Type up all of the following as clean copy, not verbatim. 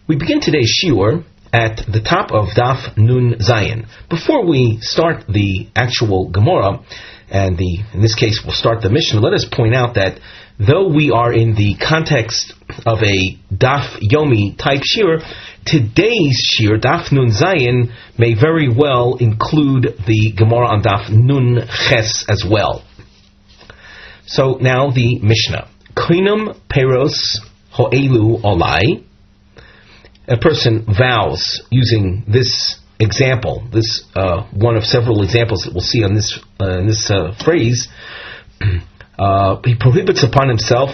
We begin today's shiur at the top of Daf Nun Zayin. Before we start the actual Gemara, and in this case we'll start the Mishnah, let us point out that though we are in the context of a Daf Yomi type shiur, today's shiur, Daf Nun Zayin, may very well include the Gemara on Daf Nun Ches as well. So now the Mishnah. Koinum peros ho'elu olai. A person vows using this example, this one of several examples that we'll see on this phrase. He prohibits upon himself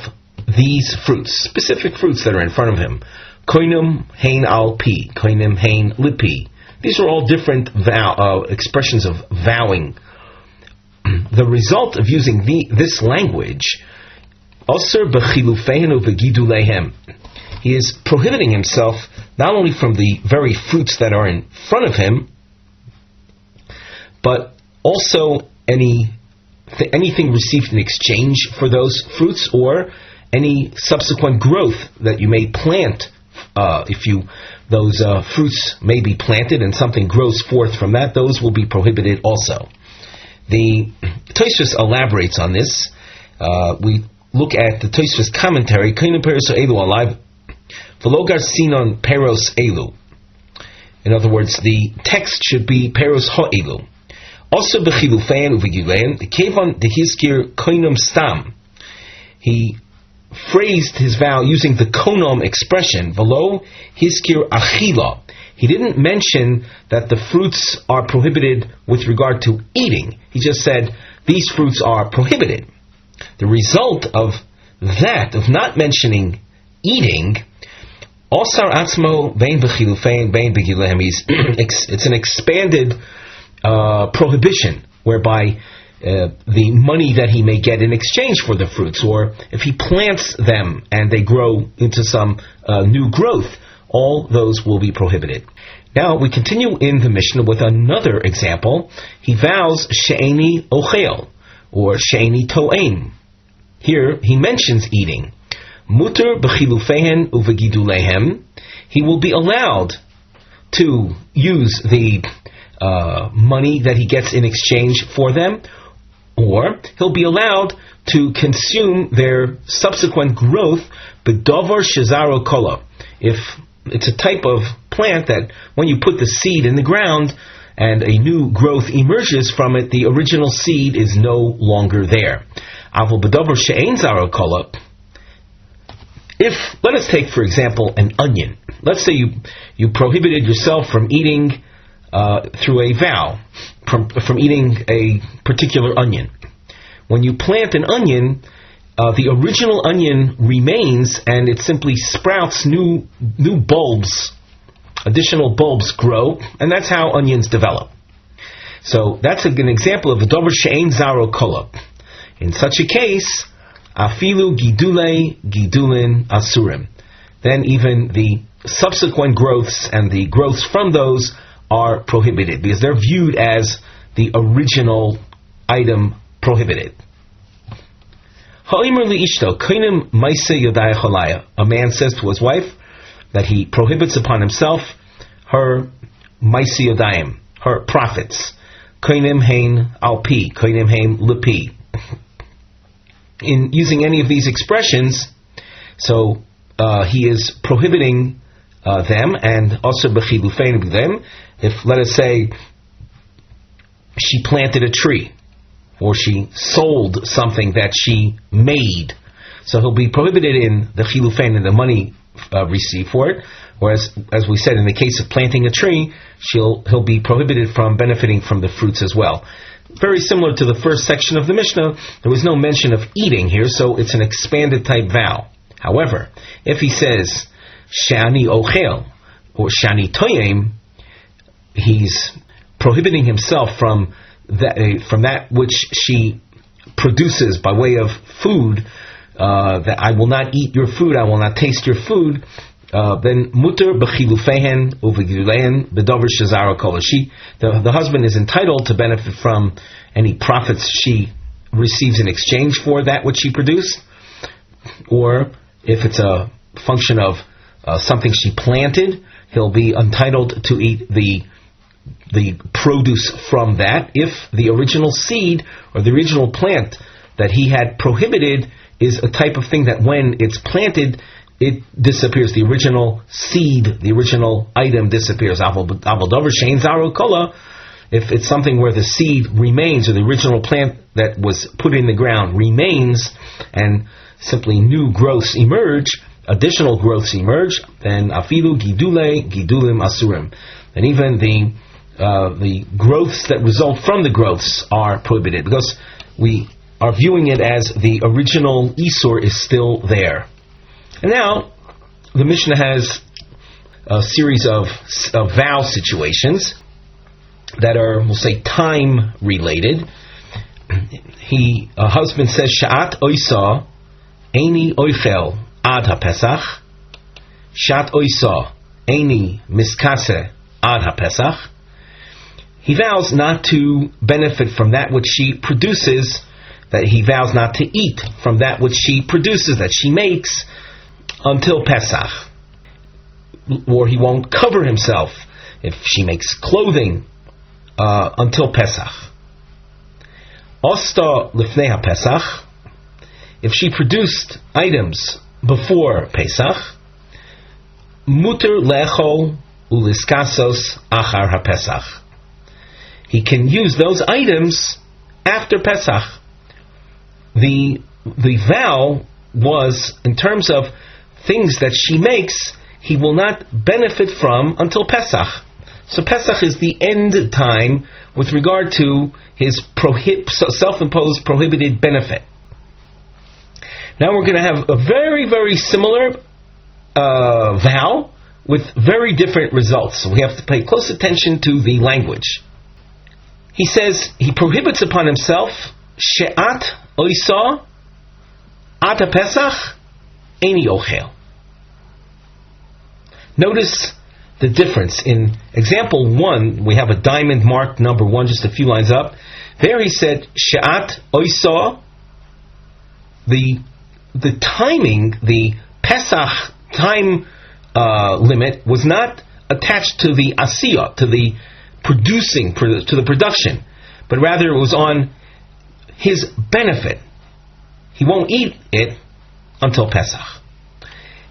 these fruits, specific fruits that are in front of him. Koinum hein al pi, koinum hein lipi. These are all different expressions of vowing. The result of using this language, Ozer b'chilufeinu v'gidulehem. He is prohibiting himself not only from the very fruits that are in front of him, but also anything received in exchange for those fruits, or any subsequent growth that you may plant. Those fruits may be planted and something grows forth from that, those will be prohibited also. The Tosfos elaborates on this. We look at the Tosfos commentary. Peros elu. In other words, the text should be peros ha'elu. Also b'chilufein u'v'gilein kevan dehizkir koinum stam. He phrased his vow using the konom expression. V'lo hizkir achila. He didn't mention that the fruits are prohibited with regard to eating. He just said these fruits are prohibited. The result of that, of not mentioning eating, Osar atzmo bein b'chilufein bein b'gilehem, it's an expanded prohibition, whereby the money that he may get in exchange for the fruits, or if he plants them and they grow into some new growth, all those will be prohibited. Now we continue in the Mishnah with another example. He vows she'eni ochel, or she'eni to'en. Here he mentions eating. Muter b'chilufehen uvegidulehem. He will be allowed to use the money that he gets in exchange for them, or he'll be allowed to consume their subsequent growth. B'dovar shezaro kola. If it's a type of plant that when you put the seed in the ground and a new growth emerges from it, the original seed is no longer there. Avol b'dovar she'ein zaro kola. If, let us take, for example, an onion. Let's say you prohibited yourself from eating through a vow, from eating a particular onion. When you plant an onion, the original onion remains, and it simply sprouts new bulbs. Additional bulbs grow, and that's how onions develop. So that's an example of a dover she'ein zaro kola. In such a case, afilu gidulin asurim. Then even the subsequent growths and the growths from those are prohibited, because they're viewed as the original item prohibited. A man says to his wife that he prohibits upon himself her maisi yodayim, her profits. Koinim hein alpi, koinim hein lipi. In using any of these expressions, so he is prohibiting them, and also b'chilufein b'gilem. If, let us say, she planted a tree, or she sold something that she made, so he'll be prohibited in the chilufein, and the money received for it. Whereas, as we said, in the case of planting a tree, he'll be prohibited from benefiting from the fruits as well. Very similar to the first section of the Mishnah, there was no mention of eating here, so it's an expanded type vow. However, if he says shani ochel or shani toyem, he's prohibiting himself from that which she produces by way of food. That I will not eat your food, I will not taste your food. Then muter b'chilufehen uvegidulein b'dover shezara kolashi. The husband is entitled to benefit from any profits she receives in exchange for that which she produced, or if it's a function of something she planted, he'll be entitled to eat the produce from that. If the original seed or the original plant that he had prohibited is a type of thing that when it's planted, it disappears. The original seed, the original item disappears. If it's something where the seed remains, or the original plant that was put in the ground remains, and simply new growths emerge, additional growths emerge, then afilu gidulim asurim. And even the growths that result from the growths are prohibited, because we are viewing it as the original Isur is still there. And now, the Mishnah has a series of vow situations that are, we'll say, time related. A husband says, Sha'at oisa eini oichel ad ha-pesach, Sha'at oisa eini miskase ad ha-pesach. He vows not to benefit from that which she produces, that he vows not to eat from that which she produces, that she makes, until Pesach. Or he won't cover himself if she makes clothing until Pesach. Osta lifnei ha-Pesach, if she produced items before Pesach, muter lechol uliskasos achar ha-Pesach. He can use those items after Pesach. The vow was, in terms of things that she makes, he will not benefit from until Pesach. So Pesach is the end time with regard to his self-imposed prohibited benefit. Now we're going to have a very, very similar vow with very different results. So we have to pay close attention to the language. He says he prohibits upon himself she'at oisa at Pesach eini ochel. Notice the difference. In example 1, we have a diamond marked number 1, just a few lines up. There he said she'at oisa. The timing, the Pesach time limit was not attached to the asiyah, to the producing, to the production, but rather it was on his benefit. He won't eat it until Pesach.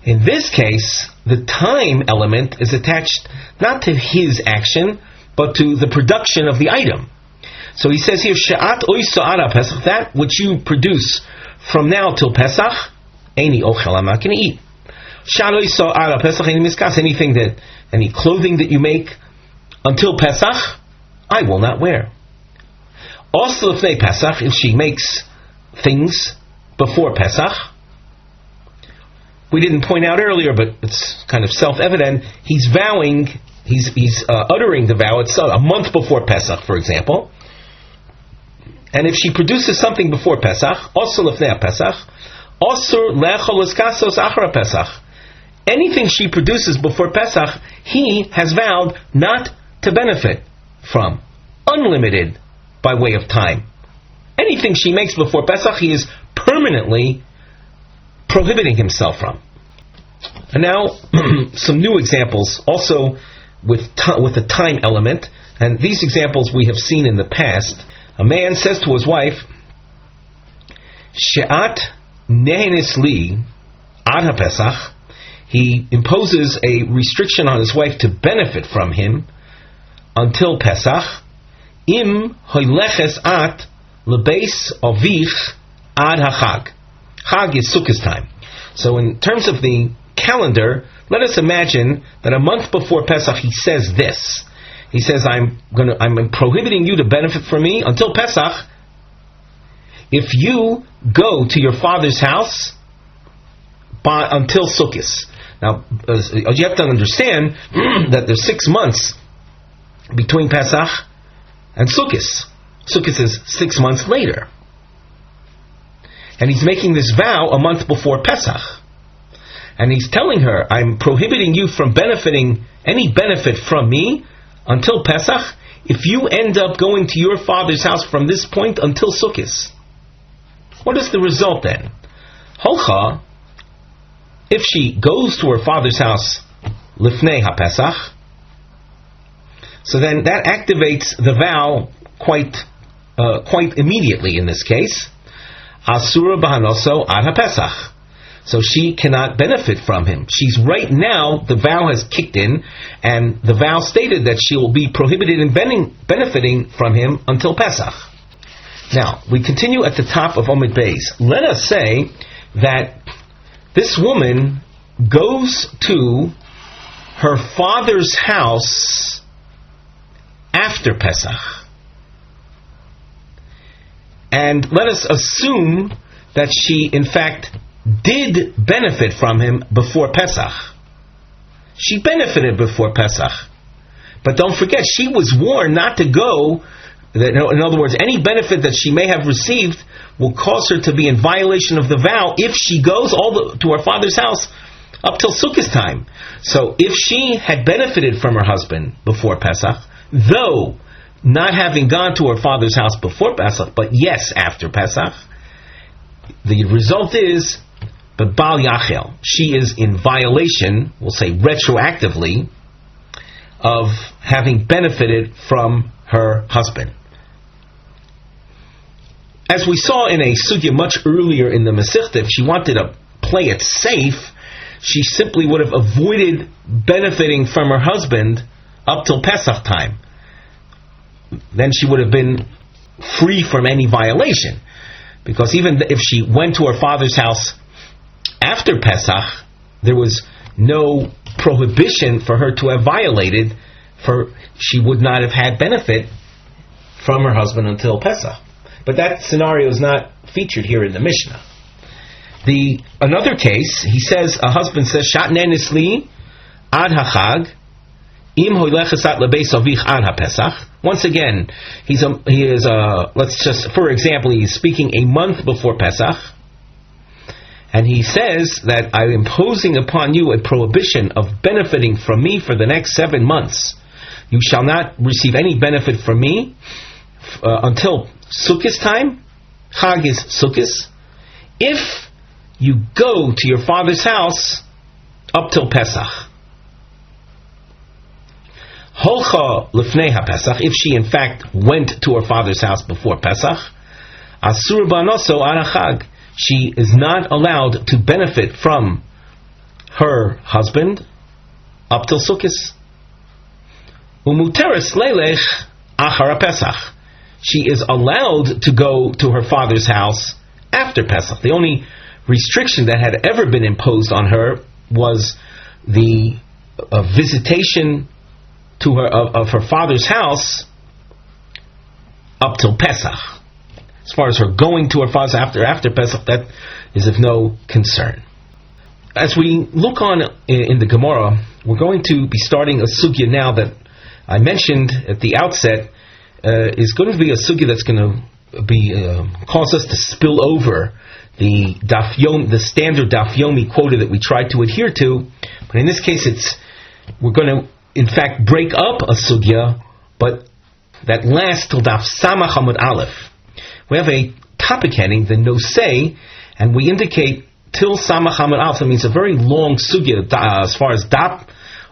In this case, the time element is attached not to his action, but to the production of the item. So he says here, She'at oisa ara Pesach, that which you produce from now till Pesach, eini ochel, I'm not going to eat. She'at oisa ara Pesach, eini miskas, anything that, any clothing that you make until Pesach, I will not wear. Also, if they Pesach, if she makes things before Pesach, we didn't point out earlier, but it's kind of self-evident, he's vowing, he's uttering the vow itself a month before Pesach, for example. And if she produces something before Pesach, also lefnei Pesach, also lechol eskasos achar Pesach, anything she produces before Pesach, he has vowed not to benefit from, unlimited by way of time. Anything she makes before Pesach, he is permanently prohibiting himself from. And now, some new examples, also with a time element, and these examples we have seen in the past. A man says to his wife, She'at nehenis li ad ha-Pesach, he imposes a restriction on his wife to benefit from him until Pesach, im hoileches at lebeis avich ad ha-Chag. Chag is Sukkot time. So in terms of the calendar, let us imagine that a month before Pesach he says this. He says, I'm prohibiting you to benefit from me until Pesach if you go to your father's house until Sukkot. Now, you have to understand that there's 6 months between Pesach and Sukkot. Sukkot is 6 months later. And he's making this vow a month before Pesach. And he's telling her, I'm prohibiting you from benefiting any benefit from me until Pesach if you end up going to your father's house from this point until Sukkot. What is the result then? Holcha, if she goes to her father's house lifnei haPesach, so then that activates the vow quite immediately in this case. Asura bahanoso ad haPesach. So she cannot benefit from him. She's right now, the vow has kicked in, and the vow stated that she will be prohibited in benefiting from him until Pesach. Now, we continue at the top of Omid Beis. Let us say that this woman goes to her father's house after Pesach. And let us assume that she, in fact, did benefit from him before Pesach. She benefited before Pesach. But don't forget, she was warned not to go. In other words, any benefit that she may have received will cause her to be in violation of the vow if she goes to her father's house up till Sukkot time. So if she had benefited from her husband before Pesach, though not having gone to her father's house before Pesach, but yes, after Pesach, the result is, but Bal Yachel, she is in violation, we'll say retroactively, of having benefited from her husband. As we saw in a sugya much earlier in the Masechta, if she wanted to play it safe, she simply would have avoided benefiting from her husband up till Pesach time. Then she would have been free from any violation. Because even if she went to her father's house after Pesach, there was no prohibition for her to have violated, for she would not have had benefit from her husband until Pesach. But that scenario is not featured here in the Mishnah. Another case, he says, a husband says, Shatnen isli ad hachag im hoylechesat lebeis avich ad haPesach. Once again, let's just, for example, he's speaking a month before Pesach, and he says that I'm imposing upon you a prohibition of benefiting from me for the next 7 months. You shall not receive any benefit from me until Sukkot time. Chag is Sukkot. If you go to your father's house up till Pesach. Holcha lifnei haPesach, if she in fact went to her father's house before Pesach, asur banoso ad hachag, she is not allowed to benefit from her husband up till Sukkot. Umuteres leilech achar Pesach, she is allowed to go to her father's house after Pesach. The only restriction that had ever been imposed on her was the visitation to her of her father's house up till Pesach. As far as her going to her father's after Pesach, that is of no concern. As we look on in the Gemara, we're going to be starting a sugya now that I mentioned at the outset is going to be a sugya that's going to be cause us to spill over the Daf Yomi, the standard Daf Yomi quota that we try to adhere to. But in this case, we're going to in fact break up a sugya, but that lasts till Daf Samach Amud Aleph. We have a topic heading, the Nosei, and we indicate till Samach Amud Aleph. That means a very long sugya as far as Daf,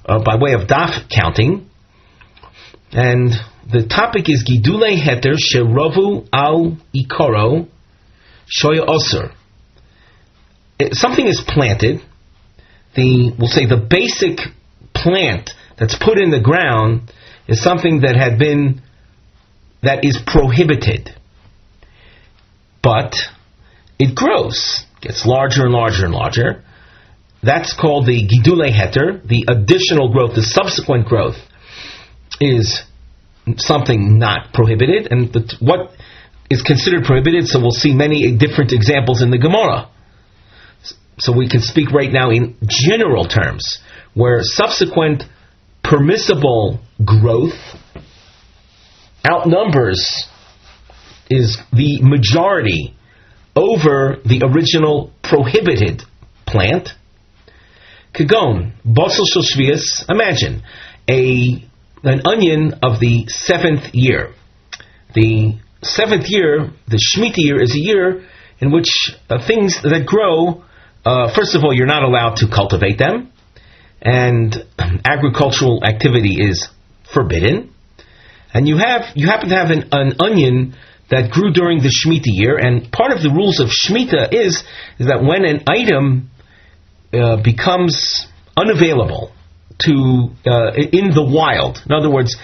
by way of Daf counting. And the topic is Gidulei Heter Sherovu Al Ikoro Shoya Ozer. Something is planted. We'll say the basic plant that's put in the ground is something that is prohibited. But it grows, gets larger and larger and larger. That's called the Gidulei Heter. The additional growth, the subsequent growth, is something not prohibited. And what is considered prohibited, so we'll see many different examples in the Gemara. So we can speak right now in general terms, where subsequent permissible growth outnumbers, is the majority over the original prohibited plant. Kagon, basal shel shvius, imagine an onion of the 7th year. The 7th year, the Shemitah year, is a year in which things that grow first of all, you're not allowed to cultivate them, and agricultural activity is forbidden. And you happen to have an onion that grew during the Shemitah year, and part of the rules of Shemitah is that when an item becomes unavailable in the wild, in other words,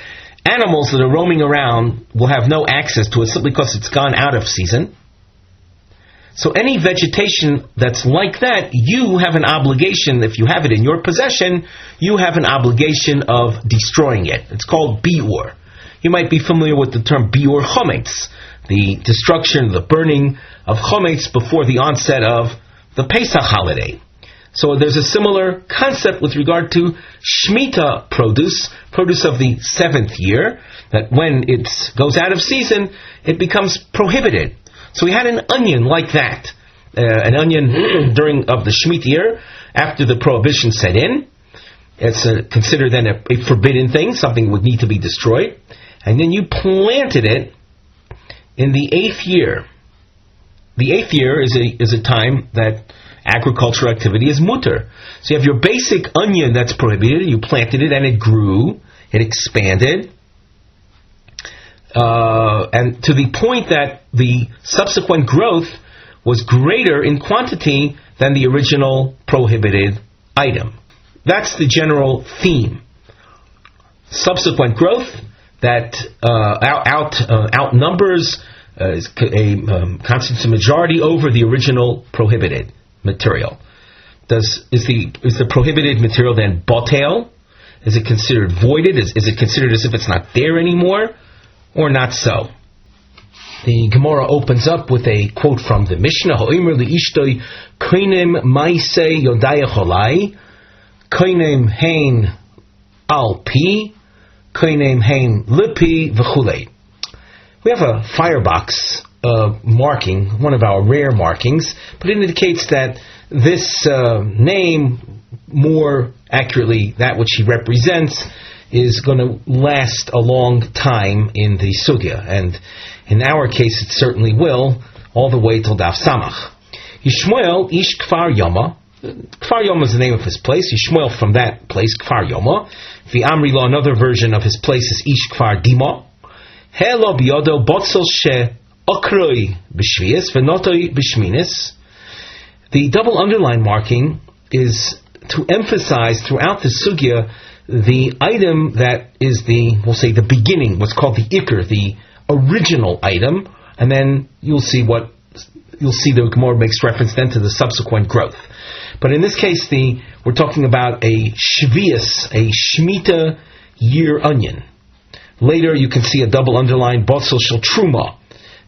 animals that are roaming around will have no access to it simply because it's gone out of season. So any vegetation that's like that, you have an obligation, if you have it in your possession, you have an obligation of destroying it. It's called biur. You might be familiar with the term biur chometz, the destruction, the burning of chometz before the onset of the Pesach holiday. So there's a similar concept with regard to Shemitah produce of the 7th year, that when it goes out of season, it becomes prohibited. So we had an onion like that, an onion during of the Shemitah year, after the prohibition set in. It's considered then a forbidden thing, something would need to be destroyed. And then you planted it in the 8th year. The 8th year is a time that agricultural activity is mutter. So you have your basic onion that's prohibited, you planted it and it grew, it expanded, and to the point that the subsequent growth was greater in quantity than the original prohibited item. That's the general theme. Subsequent growth that outnumbers, constitutes a majority over the original prohibited material. Is the prohibited material then botel? Is it considered voided? Is it considered as if it's not there anymore? Or not so? The Gemara opens up with a quote from the Mishnah: Ha'omer li'ishtoi koinem ma'aseh yodaya cholai, koinem hein al pi, koinem hein lipi v'chulei. We have a firebox marking, one of our rare markings, but it indicates that this name, more accurately that which he represents, is going to last a long time in the sugya, and in our case it certainly will, all the way till Daf Samach. Yishmael ish Kfar Yoma. Kfar Yoma is the name of his place. Yishmael from that place, Kfar Yoma. V'amri lo, another version of his place is ish Kfar Dima. Helo biyodo botzel she okroi b'shvius v'notoi b'shminis. The double underline marking is to emphasize throughout the sugya the item that is we'll say the beginning, what's called the ikr, the original item, and then you'll see the Gemara makes reference then to the subsequent growth. But in this case, we're talking about a shvius, a Shemitah year onion. Later you can see a double underline botzel shel truma.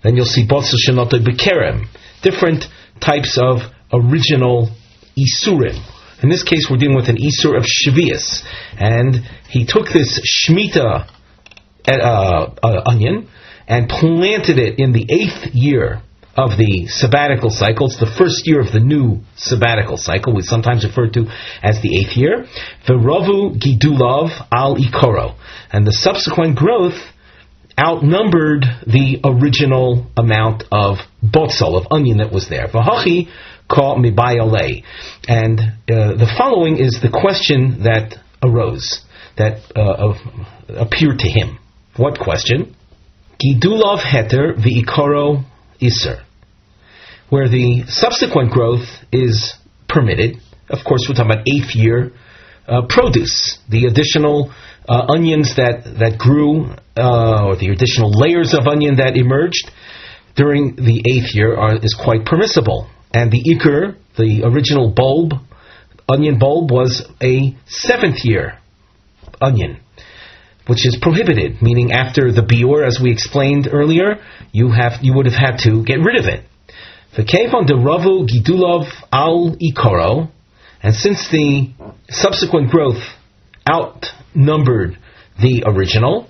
Then you'll see botzel shel notay bekerem. Different types of original isurim. In this case, we're dealing with an isur of shvius, and he took this Shemitah onion and planted it in the 8th year of the sabbatical cycle. It's the first year of the new sabbatical cycle, we sometimes refer to as the 8th year. V'ravu gidulav al ikoro, and the subsequent growth outnumbered the original amount of botzel, of onion that was there. V'hachi ka mibayale, and the following is the question that arose, that appeared to him. What question? Gidulav heter v'ikoro iser, where the subsequent growth is permitted. Of course, we're talking about 8th year produce, the additional onions that grew, or the additional layers of onion that emerged during the 8th year is quite permissible. And the ikr, the original onion bulb, was a 7th year onion, which is prohibited, meaning after the biur, as we explained earlier, you would have had to get rid of it. V'keivon deravu gidulav al ikoro, and since the subsequent growth outnumbered the original,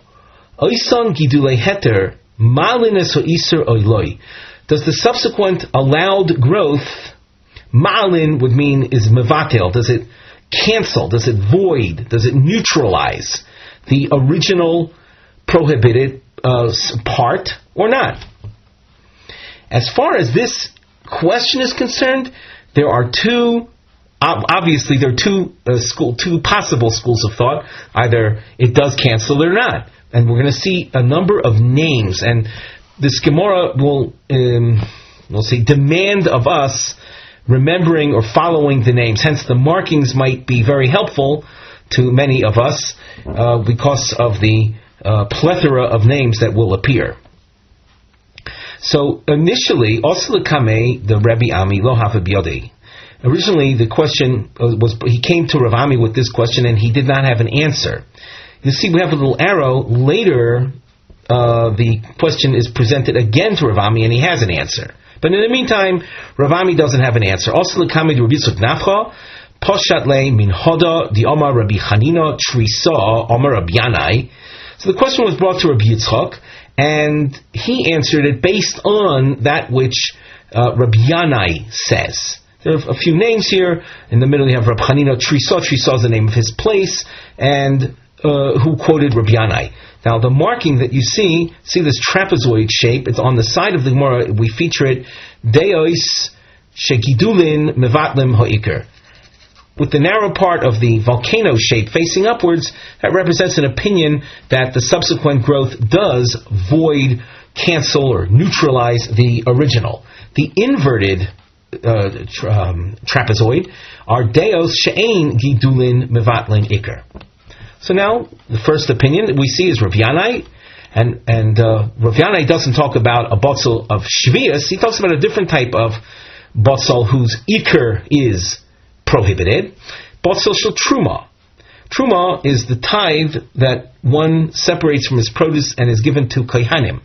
oisan gidulei heter malines ho'iser oiloi. Does the subsequent allowed growth, ma'alin would mean is mevatel, does it cancel, does it void, does it neutralize the original prohibited part or not? As far as this question is concerned, there are two possible schools of thought. Either it does cancel or not. And we're going to see a number of names. And this Gemara will, demand of us remembering or following the names. Hence, the markings might be very helpful to many of us because of the plethora of names that will appear. So, initially, Osla Kame, the Rebbe Ami, lo have biyodei. Originally, the question was, he came to Rav Ami with this question and he did not have an answer. You see, we have a little arrow. Later, the question is presented again to Rav Ami and he has an answer. But in the meantime, Rav Ami doesn't have an answer. Also, the Kame, the Rabbi Yitzchak Nafcha, Poshat le min hoda, the Omar Rabbi Chanina, Trisa, Omar Rabbi Yanai. So the question was brought to Rabbi Yitzchak, and he answered it based on that which Rabbi Yanai says. There are a few names here. In the middle you have Rabbi Chanina Trisa. Trisa is the name of his place, and who quoted Rabbi Yanai. Now the marking that you see this trapezoid shape, it's on the side of the Gemara, we feature it, Deos Shegidulin Mevatlim Ho'iker. With the narrow part of the volcano shape facing upwards, that represents an opinion that the subsequent growth does void, cancel, or neutralize the original. The inverted trapezoid are Deos She'ein Gidulin Mevatlin Iker. So now, the first opinion that we see is Rav Yanai, and Rav Yanai doesn't talk about a botzel of shvius, he talks about a different type of botzel whose Iker is prohibited. Botzel shel truma. Truma is the tithe that one separates from his produce and is given to kohanim.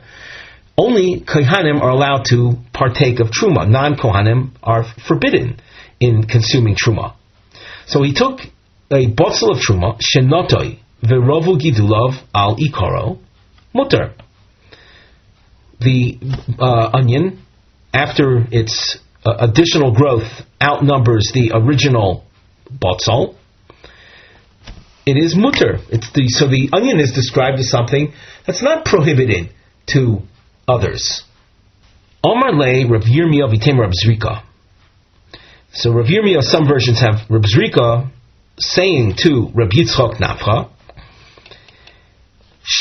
Only kohanim are allowed to partake of truma. Non-kohanim are forbidden in consuming truma. So he took a botzel of truma, shenotoi verovu gidulav al ikoro mutter. The onion, after its additional growth outnumbers the original botzel, it is mutter. So the onion is described as something that's not prohibited to others. Omar le Rav Yirmiyah v'tem Rav Zrika. So Rav Yirmiyah, some versions have Rav Zrika saying to Rav Yitzchak Nafcha,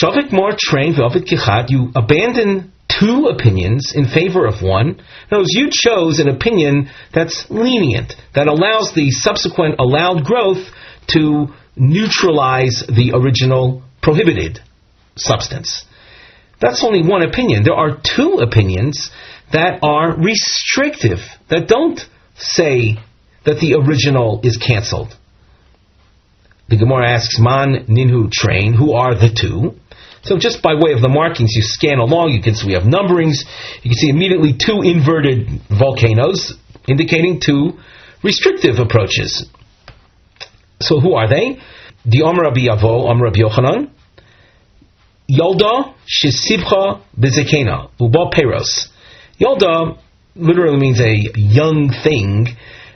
Shavik mar train v'ovid kichad, you abandon two opinions in favor of one. In other words, you chose an opinion that's lenient, that allows the subsequent allowed growth to neutralize the original prohibited substance. That's only one opinion. There are two opinions that are restrictive, that don't say that the original is canceled. The Gemara asks, Man ninhu train, who are the two? So just by way of the markings, you scan along, you can see we have numberings, you can see immediately two inverted volcanoes, indicating two restrictive approaches. So who are they? The Amar Rabbi Yavo, Amar Rabbi Yochanan, Yolda Shisibcha Bezekena, Uba Peros. Yolda literally means a young thing.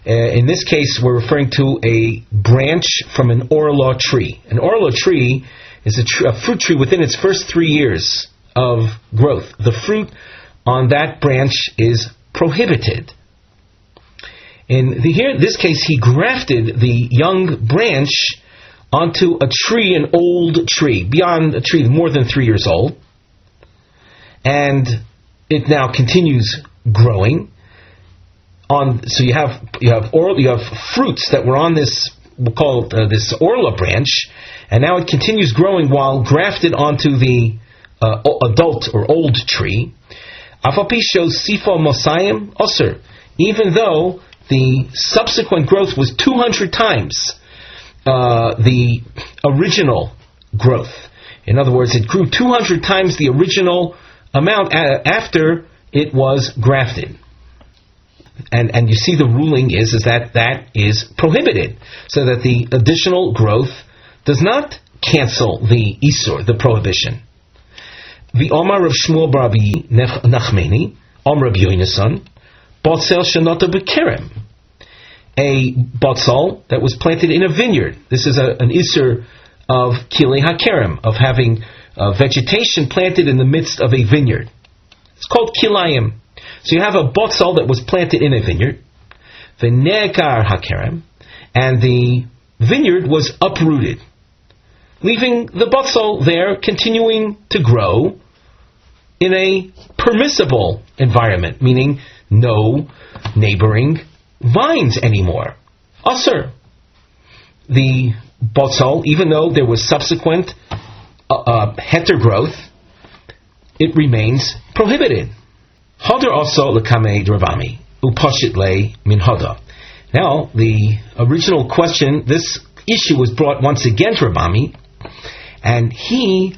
In this case, we're referring to a branch from an orla tree. An orla tree is a fruit tree within its first 3 years of growth. The fruit on that branch is prohibited. In this case, he grafted the young branch onto a tree, an old tree, beyond a tree more than 3 years old, and it now continues growing. So you have fruits that were on this, we'll call it this orla branch, and now it continues growing while grafted onto the adult or old tree. Afapi shows Sifa Mosayim Ozer, even though the subsequent growth was 200 times the original growth. In other words, it grew 200 times the original amount after it was grafted. And you see the ruling is that is prohibited, so that the additional growth does not cancel the isur, the prohibition. The Omar of Shmuel Rabbi Nachmeni, Omar of Yehonasan, Botsel Shenota Bekerem, a botsal that was planted in a vineyard. This is an isur of Kilei HaKerem, of having vegetation planted in the midst of a vineyard. It's called Kilayim. So you have a botsal that was planted in a vineyard. v'ne'kar hakerem, and the vineyard was uprooted, leaving the botzol there continuing to grow in a permissible environment, meaning no neighboring vines anymore. Ozer. The botzol, even though there was subsequent heter growth, it remains prohibited. Hadar also lekame dravami upashit le min hada. Now, the original question, this issue was brought once again to Rabami, and he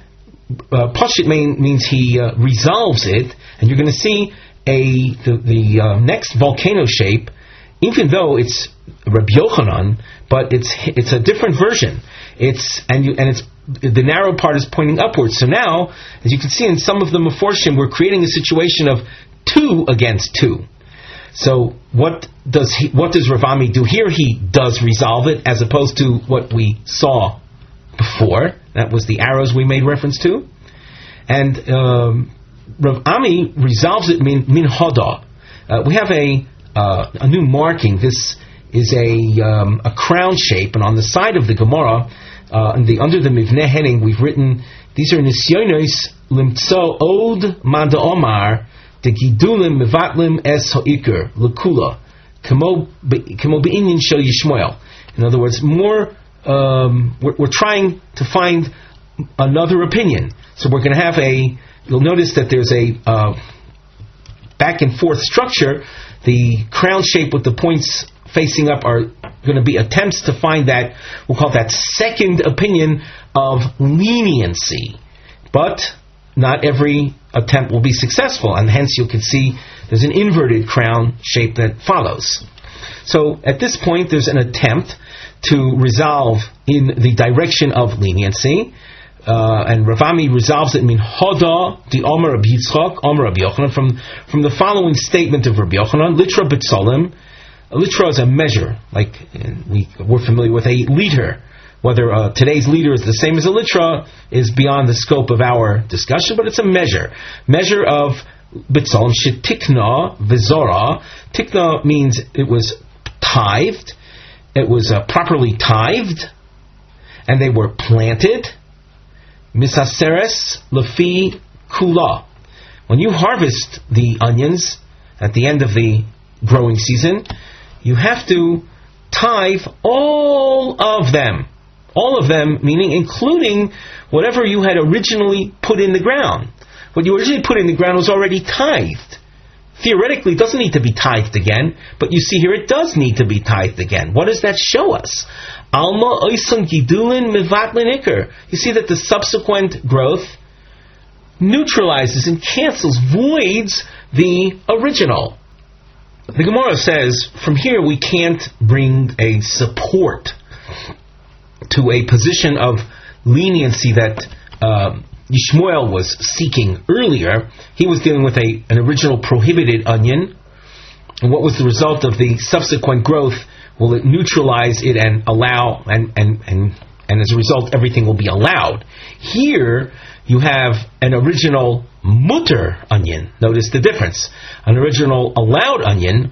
pashit means he resolves it, and you're going to see the next volcano shape, even though it's Rabbi Yochanan, but it's a different version. The narrow part is pointing upwards. So now, as you can see in some of the Meforshim, we're creating a situation of 2 against 2. So what does Ravami do here? He does resolve it, as opposed to what we saw before. That was the arrows we made reference to. And Ravami resolves it min hada. We have a new marking. This is a crown shape, and on the side of the Gemara, under the Mivneh heading, we've written, these are nisyonos limtso od manda omar de gidulim mevatlim es ha'ikr lekula kamo be'inyan shel Yishmael. In other words, we're trying to find another opinion. So we're going to have you'll notice that there's a back and forth structure. The crown shape with the points facing up are going to be attempts to find that, we'll call that second opinion of leniency. But not every attempt will be successful, and hence you can see there's an inverted crown shape that follows. So at this point there's an attempt to resolve in the direction of leniency, and Ravami resolves it min Hada the Omer Rabbi Yitzchak Omer Rabbi Yochanan from the following statement of Rabbi Yochanan: Litra b'tzolim. A litra is a measure, like we're familiar with a liter. Whether today's liter is the same as a litra is beyond the scope of our discussion, but it's a measure of b'tzolim shetikna v'zora. Tikna means it was tithed, it was properly tithed, and they were planted. Misaseres lefi kula. When you harvest the onions at the end of the growing season, you have to tithe all of them. All of them, meaning including whatever you had originally put in the ground. What you originally put in the ground was already tithed. Theoretically, it doesn't need to be tithed again, but you see here it does need to be tithed again. What does that show us? Alma oisan gidulin mevatlin ikar. You see that the subsequent growth neutralizes and cancels, voids the original. The Gemara says, from here we can't bring a support to a position of leniency that Yishmael was seeking earlier. He was dealing with an original prohibited onion, and what was the result of the subsequent growth? Will it neutralize it and allow, and as a result everything will be allowed? Here you have an original mutter onion. Notice the difference. An original allowed onion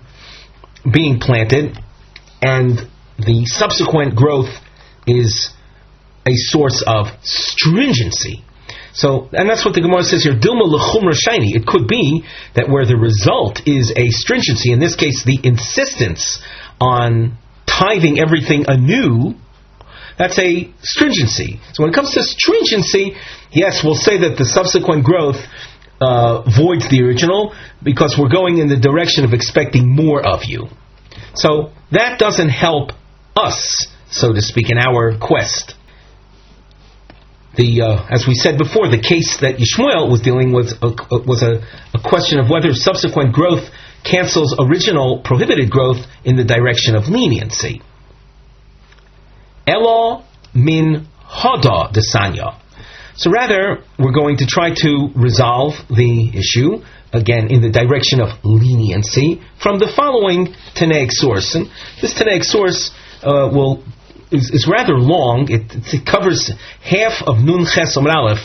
being planted, and the subsequent growth is a source of stringency. So, and that's what the Gemara says here, Dilma lechumra shiny. It could be that where the result is a stringency, in this case the insistence on tithing everything anew, that's a stringency. So when it comes to stringency, yes, we'll say that the subsequent growth voids the original, because we're going in the direction of expecting more of you. So that doesn't help us, so to speak, in our quest. As we said before, the case that Yishmael was dealing with was a question of whether subsequent growth cancels original prohibited growth in the direction of leniency. Elo min hada desanya. So rather, we're going to try to resolve the issue, again, in the direction of leniency, from the following Tanaic source. And this Tanaic source is rather long. It covers half of Nun Ches Amud Aleph.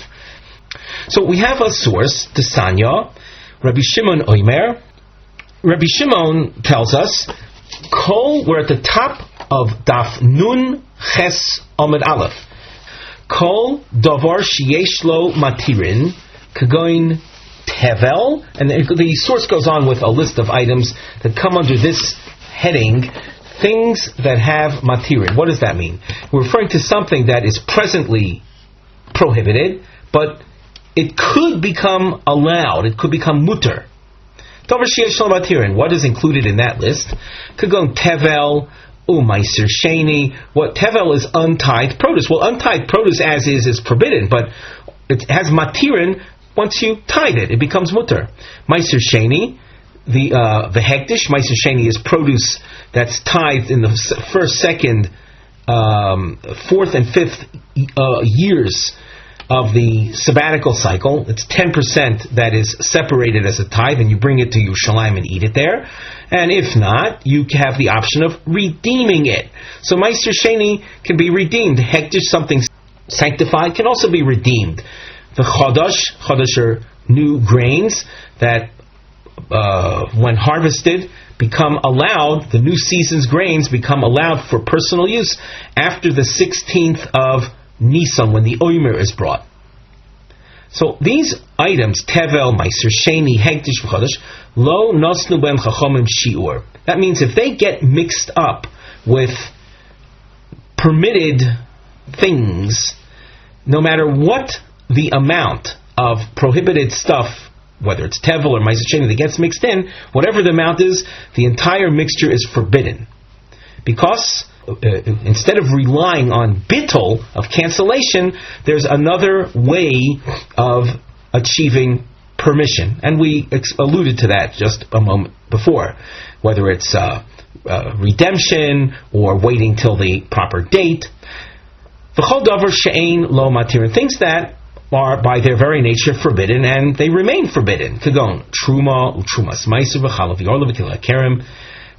So we have a source, Desanya, Rabbi Shimon Oimer. Rabbi Shimon tells us, Kol, we're at the top of Daf Nun Ches Amud Aleph. Kol davar sheyesh lo matirin kagoin tevel, and the source goes on with a list of items that come under this heading, things that have matirin. What does that mean? We're referring to something that is presently prohibited, but it could become allowed, it could become mutter. Davar sheyesh lo matirin, what is included in that list? Kagoin tevel, Meiser Sheni. What tevel is untied produce. Well, untied produce as is forbidden, but it has matirin. Once you tide it, it becomes mutter. Meiser Sheni, the hektish. Meiser Sheni is produce that's tithed in the first, second, fourth, and fifth years of the sabbatical cycle. It's 10% that is separated as a tithe, and you bring it to Yerushalayim and eat it there. And if not, you have the option of redeeming it. So Meiser Sheni can be redeemed. Hektish, something sanctified, can also be redeemed. The Chodosh are new grains that, when harvested, become allowed, the new season's grains become allowed for personal use after the 16th of Nisan, when the Omer is brought. So these items, Tevel, Meiser Sheni, Hektish, V'chodesh, Lo Nosnu Bem Chachomim Shiur. That means if they get mixed up with permitted things, no matter what the amount of prohibited stuff, whether it's Tevel or Meiser Sheni, that gets mixed in, whatever the amount is, the entire mixture is forbidden. Because instead of relying on bittul, of cancellation, there's another way of achieving permission. And we alluded to that just a moment before. Whether it's redemption or waiting till the proper date. V'chol davar she'ein lo matirin, things that are by their very nature forbidden, and they remain forbidden. Kagon, truma, utrumas meiser v'chalav yorla v'kila kerem.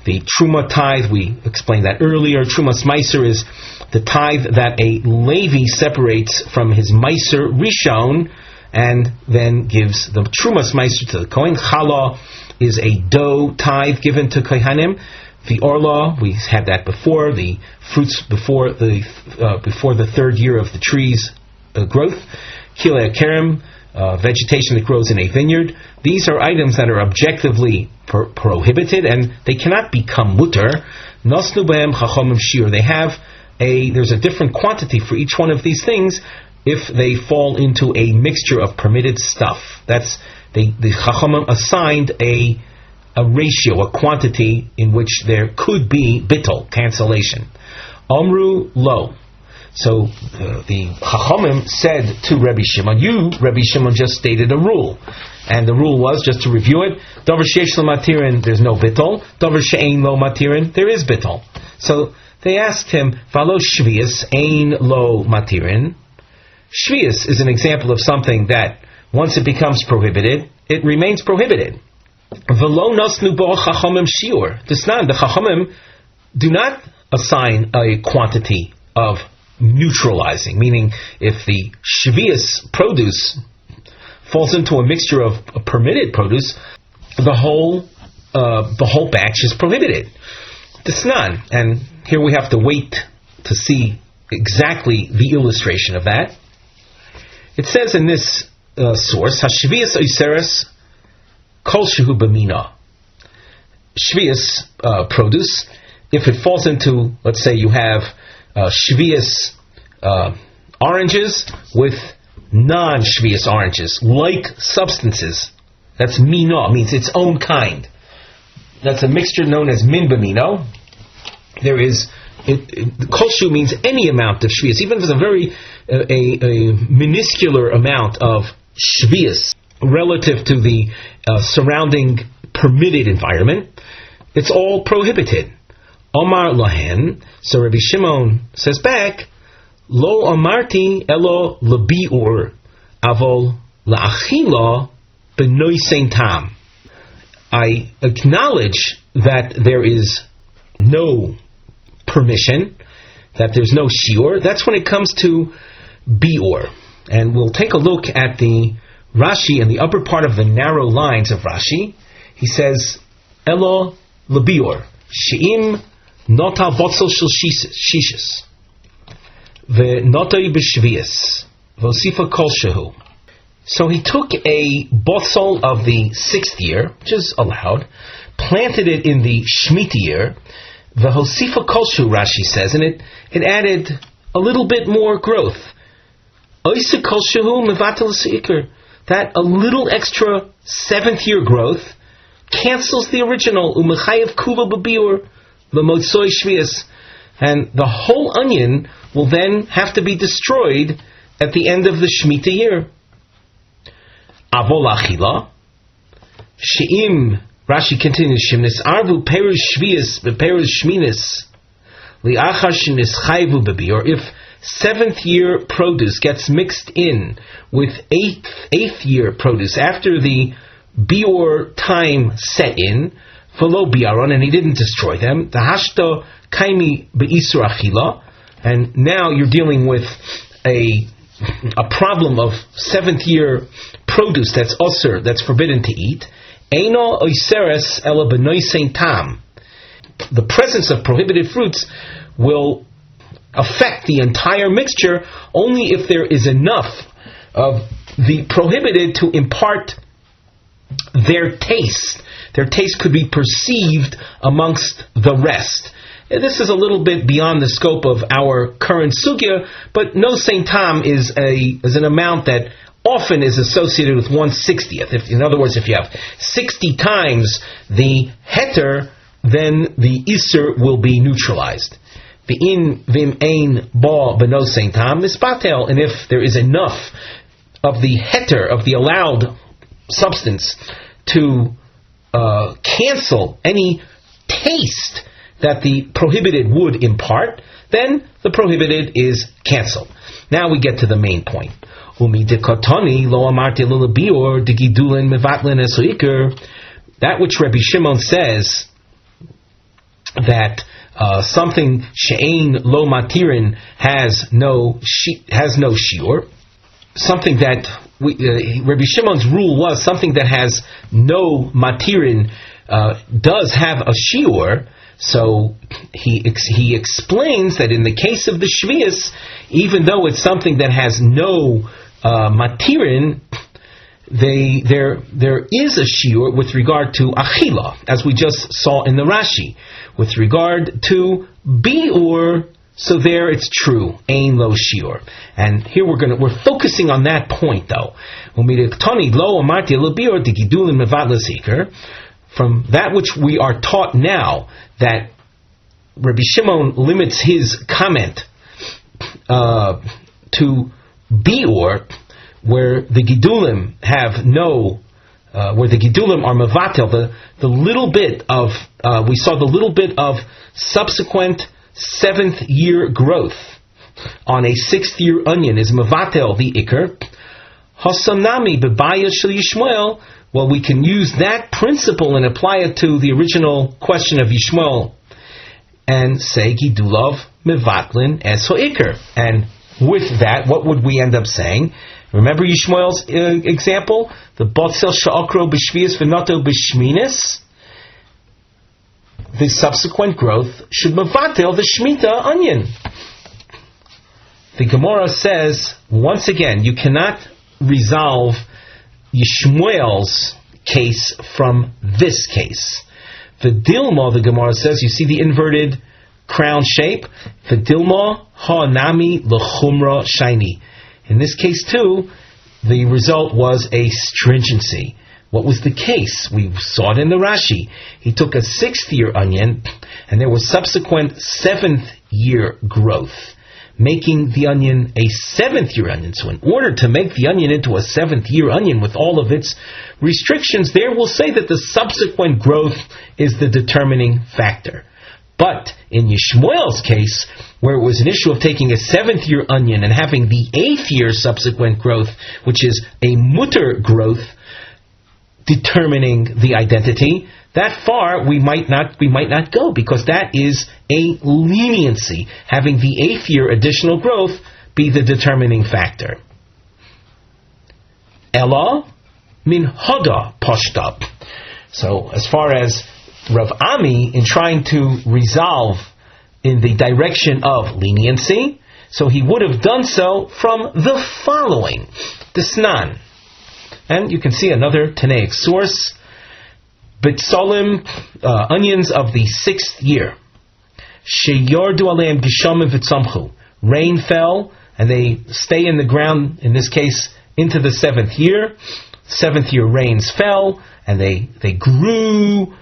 The Truma tithe, we explained that earlier. Trumas Meiser is the tithe that a Levi separates from his Meiser Rishon and then gives the Trumas Meiser to the Kohen. Chala is a dough tithe given to Kohanim. The Orla, we had that before, the fruits before the third year of the tree's growth. Kilei Kerem, vegetation that grows in a vineyard. These are items that are objectively prohibited, and they cannot become mutter. Nosnu b'hem chachomim shiur. There's a different quantity for each one of these things if they fall into a mixture of permitted stuff. That's the chachomim assigned a ratio, a quantity in which there could be bittul, cancellation. Amru lo. So the Chachamim said to Rabbi Shimon, Rabbi Shimon, just stated a rule. And the rule was, just to review it, Davar sheyesh lo matirin, there's no bittul. Davar she'ein lo matirin, there is bittul. So they asked him, Valo shvius ein lo matirin. Shvius is an example of something that, once it becomes prohibited, it remains prohibited. V'lo nosnu bo chachamim shiur. The Chachamim do not assign a quantity of neutralizing, meaning if the shvius produce falls into a mixture of permitted produce, the whole batch is prohibited. Tisnan, and here we have to wait to see exactly the illustration of that. It says in this source, Hashvius oiseres kol shehu b'mina. Shvius produce, if it falls into, let's say you have shvius oranges with non-shvius oranges, like substances. That's mino, means its own kind. That's a mixture known as min b'mino. There is, kolshu means any amount of shvius, even if it's a very minuscule amount of shvius relative to the surrounding permitted environment. It's all prohibited. Omar lahen, so Rabbi Shimon says back, Lo amarti elo lebiur, avol laachila benoisen tam. I acknowledge that there is no permission, that there's no shiur. That's when it comes to biur. And we'll take a look at the Rashi in the upper part of the narrow lines of Rashi. He says, Elo lebiur. she'im notal botzel shel shishis ve'notoi b'shvius v'osifa kol shehu. So he took a botzel of the 6th year, which is allowed, planted it in the Shemitah year, v'hosifa kol shehu, Rashi says, and it added a little bit more growth. Oisa kol shehu mevatel seikr. That a little extra 7th year growth cancels the original umechayev kuva b'biur l'motzoi shvius, and the whole onion will then have to be destroyed at the end of the Shemitah year. Avol achila she'im, Rashi continues, shemnis arvu perish shvius v'perish shminis li'achar shenis chayvu b'biur. If 7th year produce gets mixed in with 8th year produce after the biur time set in, v'lo biaron, and he didn't destroy them, the hashta kaimi be'isur achila, and now you're dealing with a problem of 7th year produce that's osir, that's forbidden to eat. Eino oiseres ela b'noisein tam. The presence of prohibited fruits will affect the entire mixture only if there is enough of the prohibited to impart their taste. Their taste could be perceived amongst the rest. This is a little bit beyond the scope of our current sugya, but no Saint Tam is an amount that often is associated with 1/60th. In other words, if you have 60 times the heter, then the isur will be neutralized. V'in vim ein ba b'no Saint Tam mispatel, and if there is enough of the heter, of the allowed substance, to cancel any taste that the prohibited would impart, then the prohibited is cancelled. Now we get to the main point. That which Rabbi Shimon says, that something she'ein lo matirin has no shiur, something that Rabbi Shimon's rule was something that has no matirin does have a shiur. So he explains that in the case of the shvius, even though it's something that has no matirin, there is a shiur with regard to achila, as we just saw in the Rashi. With regard to biur, so there it's true, ein lo shiur. And here we're focusing on that point though. From that which we are taught now, that Rabbi Shimon limits his comment to biur, where the gidulim have no, where the gidulim are mevatel, the little bit of, we saw the little bit of subsequent 7th year growth on a 6th year onion is mevatel the ikr. Hasanami bebaya shel Yishmael. Well, we can use that principle and apply it to the original question of Yishmael and say gidulav mevatlin es hoikr. And with that, what would we end up saying? Remember Yishmael's example, the botzel sha'akro b'shvius v'nato b'shminis. The subsequent growth should mevatel the Shemitah onion. The Gemara says, once again, you cannot resolve Yishmael's case from this case. The Dilma, the Gemara says, you see the inverted crown shape? The Dilma ha'nami l'chumra shiny. In this case too, the result was a stringency. What was the case? We saw it in the Rashi. He took a 6th year onion, and there was subsequent 7th year growth, making the onion a 7th year onion. So in order to make the onion into a 7th year onion with all of its restrictions, there we'll say that the subsequent growth is the determining factor. But in Yishmael's case, where it was an issue of taking a 7th year onion and having the 8th year subsequent growth, which is a mutter growth, determining the identity, that far we might not go, because that is a leniency, having the 8th year additional growth be the determining factor. Ella min hada pashtab. So as far as Rav Ami, in trying to resolve in the direction of leniency, so he would have done so from the following. Desnan. And you can see another Tanaic source. Bitzolim, onions of the 6th year. Sheyardu aleim gishamim v'tzamchu. Rain fell, and they stay in the ground, in this case, into the 7th year. 7th year rains fell, and they grew.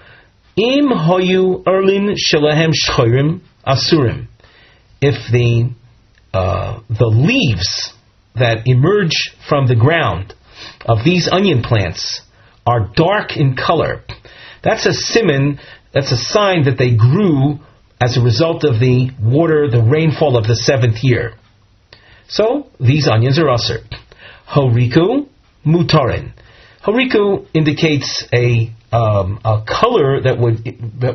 Im hoyu erlin shelahem shchorim asurim. If the leaves that emerge from the ground of these onion plants are dark in color, that's a siman, that's a sign that they grew as a result of the water, the rainfall of the 7th year. So, these onions are usher. Horiku mutarin. Horiku indicates a color that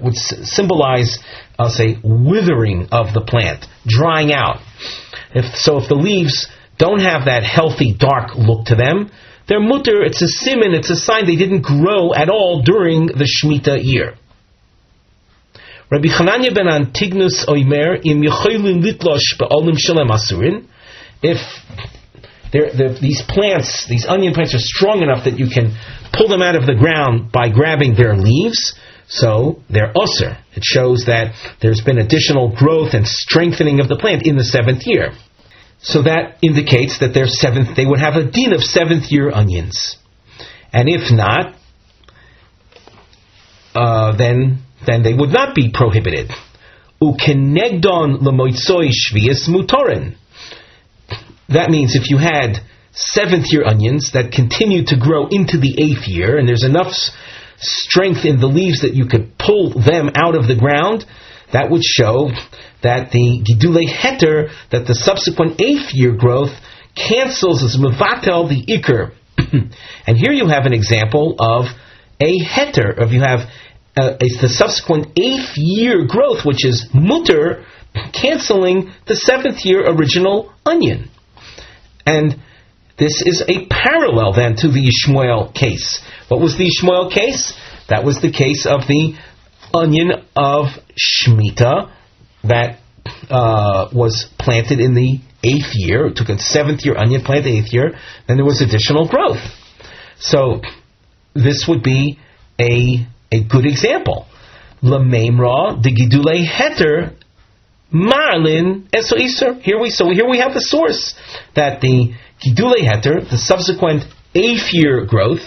would symbolize, I'll say, withering of the plant, drying out. If the leaves don't have that healthy dark look to them, they're mutter. It's a siman. It's a sign they didn't grow at all during the Shemitah year. Rabbi Chananya ben Antignus Oimer im yecholin litlosh be'olim shalem asurin. If these plants, these onion plants, are strong enough that you can pull them out of the ground by grabbing their leaves, so they're ozer. It shows that there's been additional growth and strengthening of the plant in the 7th year. So that indicates that they would have a din of 7th year onions. And if not, then they would not be prohibited. Ukenegdon lemoitsoi shvius mutorin. That means if you had 7th year onions that continued to grow into the 8th year, and there's enough strength in the leaves that you could pull them out of the ground, that would show that the gidulei heter, that the subsequent 8th year growth cancels as mevatel the ikr. And here you have an example of a heter, it's the subsequent 8th year growth, which is mutter, canceling the 7th year original onion. And this is a parallel then to the Yishmael case. What was the Yishmael case? That was the case of the onion of Shemitah that was planted in the 8th year. It took a 7th year onion, planted the 8th year, then there was additional growth. So this would be a good example. L'meimra de gidulei heter marlin eso iser. Here we have the source that the gidulei heter, the subsequent 8th year growth,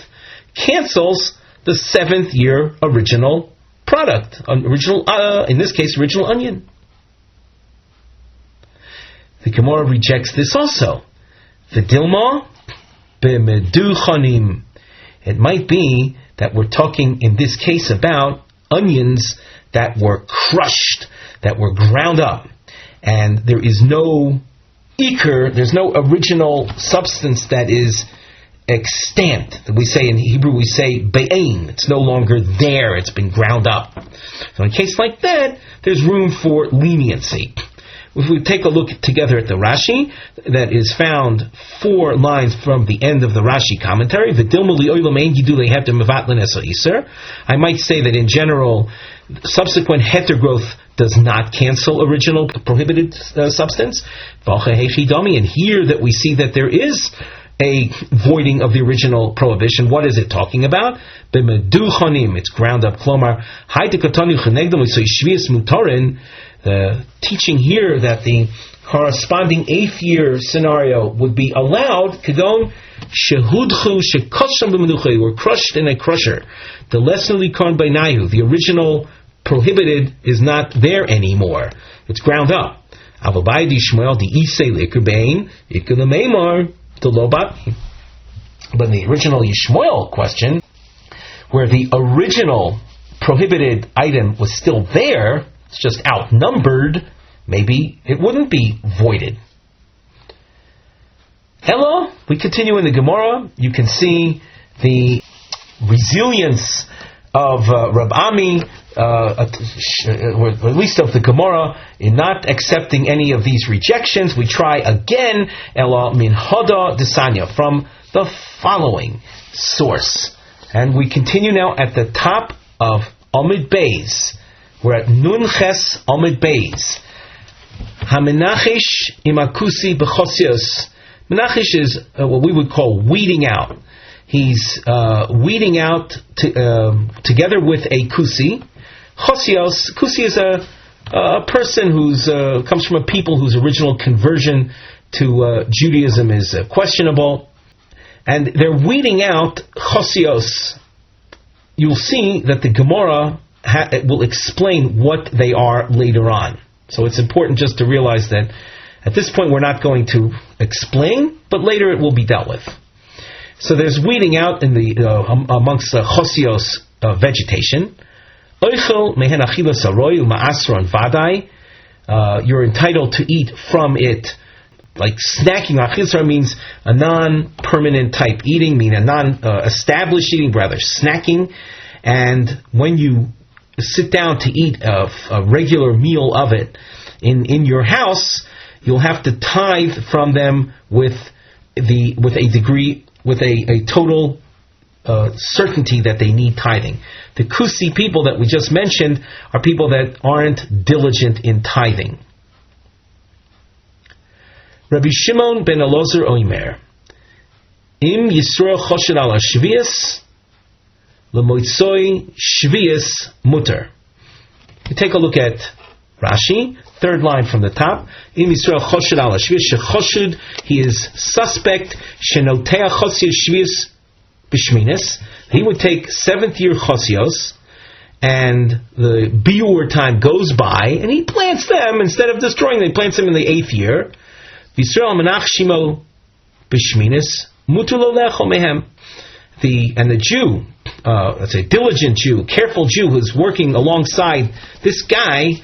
cancels the 7th year original product, in this case, original onion. The Gemara rejects this also. The Dilma b'meduchanim. It might be that we're talking in this case about onions that were crushed, that were ground up, and there is no ikr, there's no original substance that is extant. We say in Hebrew, we say be'ein. It's no longer there. It's been ground up. So in a case like that, there's room for leniency. If we take a look together at the Rashi, that is found 4 lines from the end of the Rashi commentary, I might say that in general, subsequent heter growth does not cancel original prohibited substance. And here that we see that there is a voiding of the original prohibition. What is it talking about? It's ground up. The teaching here that the corresponding 8th year scenario would be allowed, Kedon Shehudchu Shekosham b'meducha, were crushed in a crusher. The lesson likon by Nayu, the original prohibited is not there anymore. It's ground up. Avabai di Shmuel di Isei Lekerbein Ikunameimar to Lobat. But in the original Yishmael question, where the original prohibited item was still there, it's just outnumbered, maybe it wouldn't be voided. Hello, we continue in the Gemara. You can see the resilience of Rab Ami, or at least of the Gemara, in not accepting any of these rejections. We try again, Ela min Hoda Desanya, from the following source. And we continue now at the top of Amid Beis. We're at Nun Ches Amid Beis. Hamenachish imakusi b'chosios. Menachish is what we would call weeding out. He's weeding out together with a kusi. Chosios, kusi is a person who's comes from a people whose original conversion to Judaism is questionable, and they're weeding out chosios. You'll see that the Gemara will explain what they are later on. So it's important just to realize that at this point we're not going to explain, but later it will be dealt with. So there's weeding out in the amongst chosios vegetation. You're entitled to eat from it, like snacking. Achilsar means a non-permanent type eating, meaning a non-established eating, rather snacking. And when you sit down to eat a regular meal of it in your house, you'll have to tithe from them with a total certainty that they need tithing. The Kusi people that we just mentioned are people that aren't diligent in tithing. Rabbi Shimon ben Elazar Oimer, Im Yisrael choshed al Shvius, lemoitzoi Shvius muter. You take a look at Rashi, third line from the top. Im Yisrael choshed al Shvius, shechoshud, he is suspect, shenotea chosios Shvius b'shminis. He would take 7th year chosios, and the biur time goes by, and he plants them instead of destroying them. He plants them in the 8th year. V'Yisrael menach shimo b'shminis mutu lo lechol mehem. The Jew, let's say diligent Jew, careful Jew who's working alongside this guy,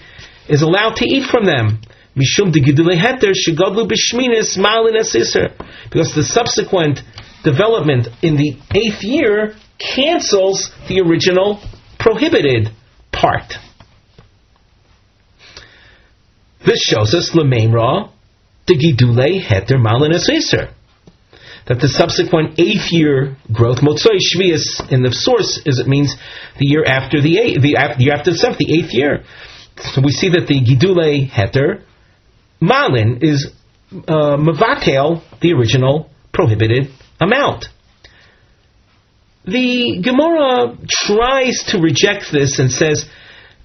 is allowed to eat from them. Mishum degidulei heter shegadlu b'shminis malin esiser, because the subsequent development in the 8th year cancels the original prohibited part. This shows us l'meimra degidulei heter malin esiser, that the subsequent 8th year growth, motzoi shvius in the source, is it means the year after the year after the 7th, the 8th year. So we see that the gidulei heter malin is mevatel, the original prohibited amount. The Gemara tries to reject this and says,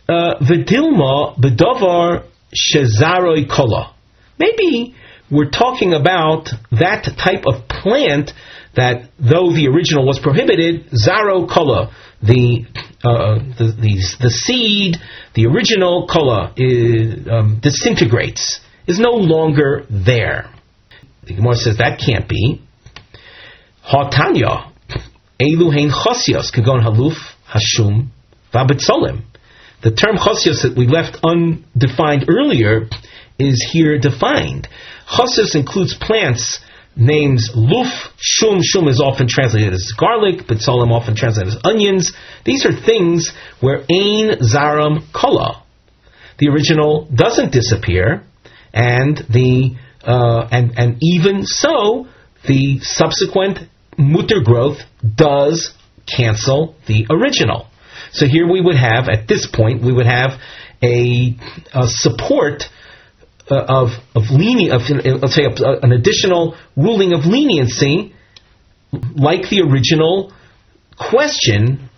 "V'dilma b'davar shezaroi kola." Maybe we're talking about that type of plant that, though the original was prohibited, zaro kola, the seed, the original kola, disintegrates, is no longer there. The Gemara says that can't be. Ha'tanya, elu hein chosios, kagon haluf, hashum, v'abetzolim. The term chosios that we left undefined earlier is here defined. Chosios includes plants, names luf, shum. Shum is often translated as garlic, betzolim often translated as onions. These are things where ein zaram kola, the original doesn't disappear, and and even so, the subsequent mutter growth does cancel the original. So here we would have, at this point, we would have a support of let's say an additional ruling of leniency, like the original question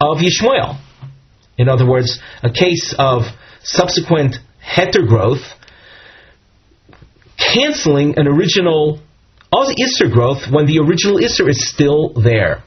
of Yishmael. In other words, a case of subsequent heter growth canceling an original Isser growth when the original Isser is still there.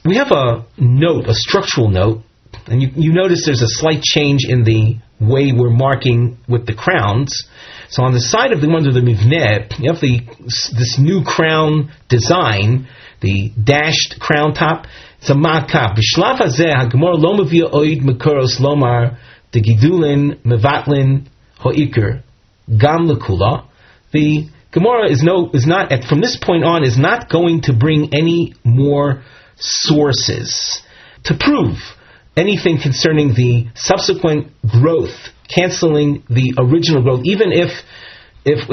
We have a note, a structural note, and you notice there's a slight change in the way we're marking with the crowns. So on the side of the under the mivneh, you have this new crown design, the dashed crown top. It's a ma'akaf. B'shlav hazeh ha'gemara lo mevia oid mekoros lomar degidulin mevatlin ho'iker gam lekula. The Gemara is not from this point on is not going to bring any more sources to prove anything concerning the subsequent growth, canceling the original growth, even if it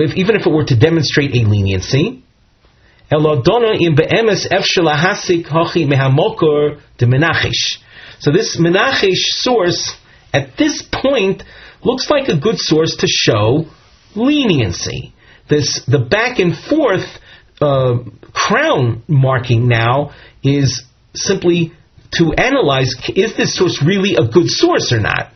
were to demonstrate a leniency. So this Menachesh source, at this point, looks like a good source to show leniency. The back and forth crown marking now is simply to analyze, is this source really a good source or not?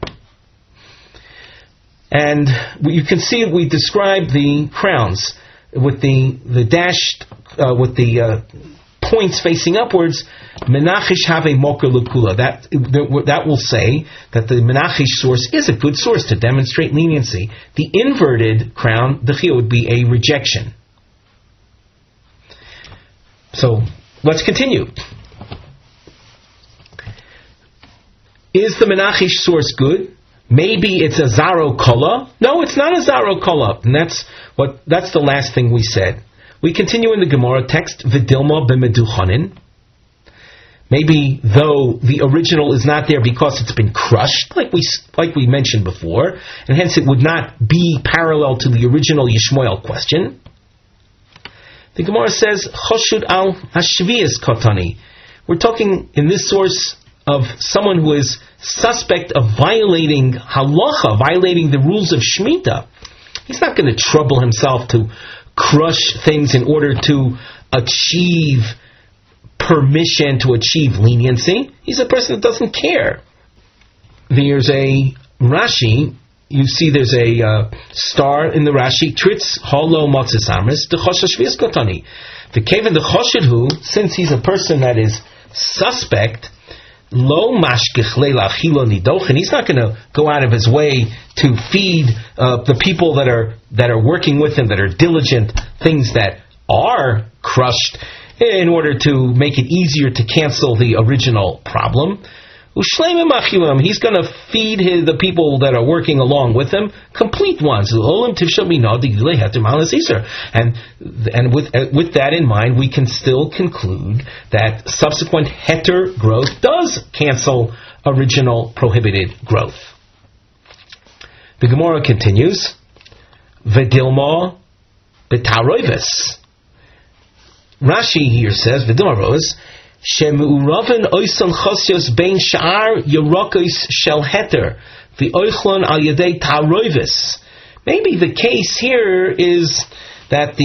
And you can see we describe the crowns with the dashed, with the points facing upwards. Menachish have a moker lukula. That will say that the Menachish source is a good source to demonstrate leniency. The inverted crown, the chiyuv, would be a rejection. So let's continue. Is the Menachish source good? Maybe it's a zaro kola. No, it's not a zaro kola. And that's the last thing we said. We continue in the Gemara text, Vidilma b'meduchanin. Maybe though the original is not there because it's been crushed, like we mentioned before, and hence it would not be parallel to the original Yishmael question. The Gemara says, Choshud al hashvias kotani. We're talking in this source of someone who is suspect of violating halacha, violating the rules of Shemitah. He's not going to trouble himself to crush things in order to achieve permission, to achieve leniency. He's a person that doesn't care. There's a Rashi, you see there's a star in the Rashi, Tritz holo matzis amris, the choshash v'yiskotani. The kaven the choshedhu, since he's a person that is suspect, lo mashkich leila chilo nidochin. He's not going to go out of his way to feed the people that are working with him, that are diligent, things that are crushed, in order to make it easier to cancel the original problem. Ushleimim achilam. He's going to feed the people that are working along with him, complete ones. And with that in mind, we can still conclude that subsequent heter growth does cancel original prohibited growth. The Gemara continues, Vedilma betaroivis. Rashi here says, Vidilma rose, Shemu'uraven oisan chosios bein sha'ar yerokos shel heter v'oichlon al yedei taroivis. Maybe the case here is that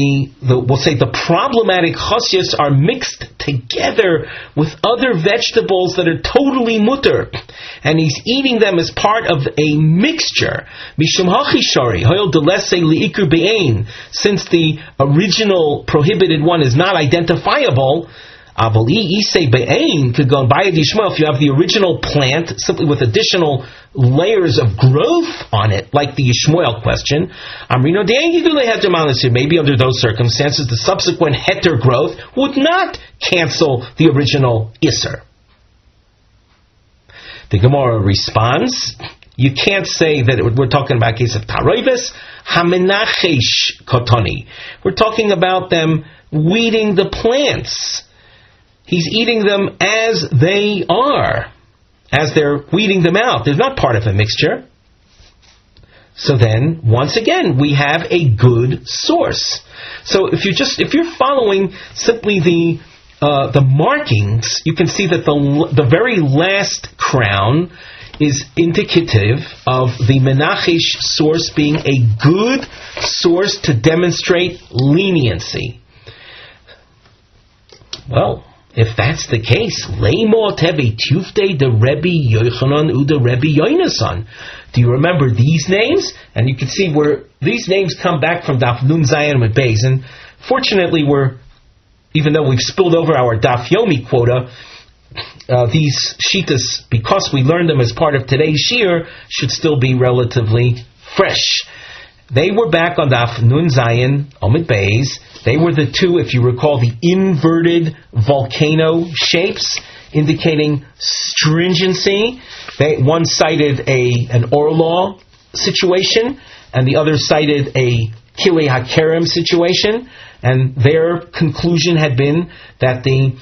we'll say the problematic chosios are mixed together with other vegetables that are totally mutter, and he's eating them as part of a mixture. Mishum hachishari hoyel delese liikur be'ein, since the original prohibited one is not identifiable. Could go and buy a dishmael if you have the original plant simply with additional layers of growth on it, like the Yishmael question. Maybe under those circumstances, the subsequent heter growth would not cancel the original iser. The Gemara responds, you can't say that we're talking about a case of taroivis, hamenachesh kotoni. We're talking about them weeding the plants. He's eating them as they are, as they're weeding them out. They're not part of a mixture. So then, once again, we have a good source. So if you're following simply the markings, you can see that the very last crown is indicative of the Menachesh source being a good source to demonstrate leniency. Well, if that's the case, Leimo Tevi Tufte the Rebbe Yochanan Uda Rebbe Yehonasan. Do you remember these names? And you can see where these names come back from Daf Nun Zayin with Beis. And fortunately, even though we've spilled over our Daf Yomi quota, these shitas, because we learned them as part of today's shiur, should still be relatively fresh. They were back on Daf Nun Zayin Omid Beis. They were the two, if you recall, the inverted volcano shapes, indicating stringency. One cited an Orlaw situation, and the other cited a Kilei HaKerem situation, and their conclusion had been that the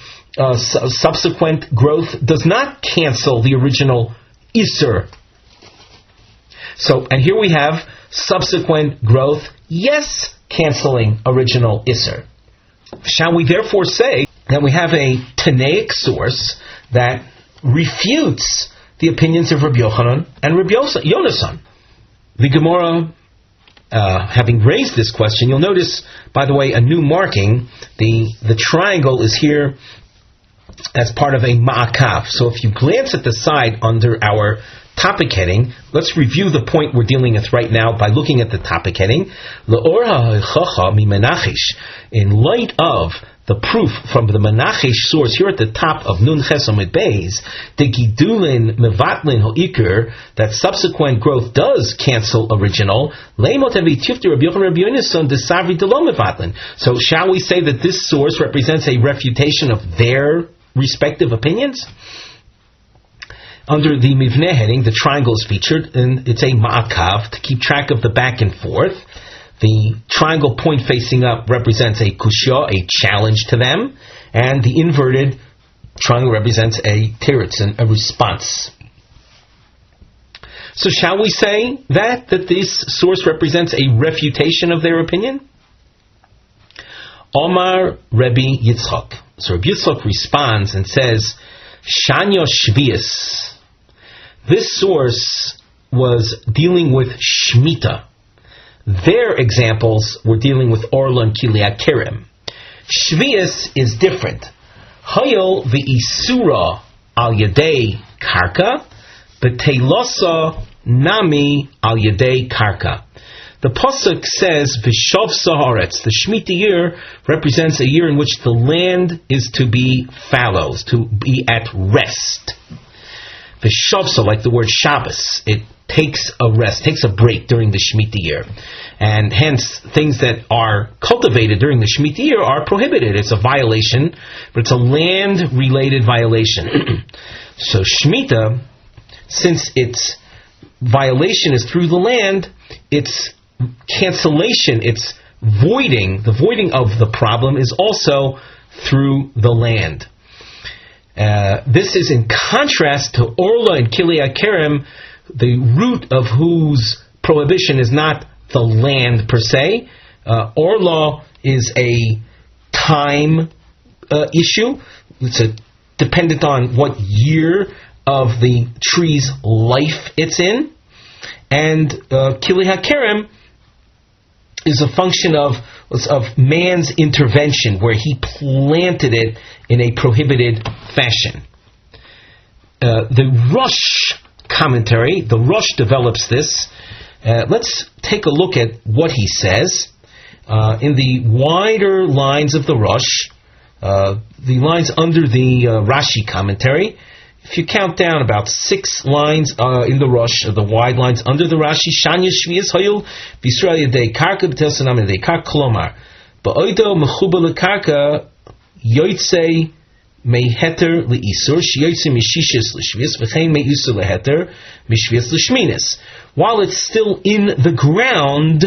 subsequent growth does not cancel the original Iser. So, and here we have subsequent growth, yes, canceling original Iser. Shall we therefore say that we have a Tanaic source that refutes the opinions of Rabbi Yochanan and Rabbi Yehonasan. The Gemara, having raised this question, you'll notice, by the way, a new marking. The triangle is here as part of a ma'akav. So if you glance at the side under our topic heading, let's review the point we're dealing with right now by looking at the topic heading. In light of the proof from the Menachish source here at the top of Nun Ches Amud Beis, the Gidulin Mevatlin Ho'ikr, that subsequent growth does cancel original. So shall we say that this source represents a refutation of their respective opinions? Under the Mivneh heading, the triangle is featured, and it's a ma'akav to keep track of the back and forth. The triangle point facing up represents a kushya, a challenge to them, and the inverted triangle represents a tiritzin, a response. So shall we say that this source represents a refutation of their opinion? Omar Rebbe Yitzchak. So Rebbe Yitzchak responds and says, Shanya Shvius. This source was dealing with Shemitah. Their examples were dealing with Orla and Kiliat Kerem. Shvius is different. Hayol v'isura al yadei karka, b'teilasa nami al yadei karka. The pasuk says v'shav saharetz. The Shemitah year represents a year in which the land is to be fallow, to be at rest. V'shavsa, like the word Shabbos, it takes a rest, takes a break during the Shemitah year. And hence, things that are cultivated during the Shemitah year are prohibited. It's a violation, but it's a land-related violation. So Shemitah, since its violation is through the land, its cancellation, its voiding, the voiding of the problem is also through the land. This is in contrast to Orla and Kiliat Kerem, the root of whose prohibition is not the land per se. Orla is a time issue. It's dependent on what year of the tree's life it's in. And Kiliat Kerem is a function of man's intervention, where he planted it in a prohibited fashion. The Rosh commentary, the Rosh develops this. Let's take a look at what he says. In the wider lines of the Rosh, the lines under the Rashi commentary, if you count down about 6 lines in the Rosh, the wide lines under the Rashi, Shanya Shvius Hayul B'Yisrael Yedei Karka B'Tel Sanam Yedei Karka Kolomar Ba'oido Mechuba L'Karka Yotzei Meheter L'Isur Sheyotzei Mishishis L'Shvius V'chein Me'isur L'Heter Mishvius L'Shminis. While it's still in the ground,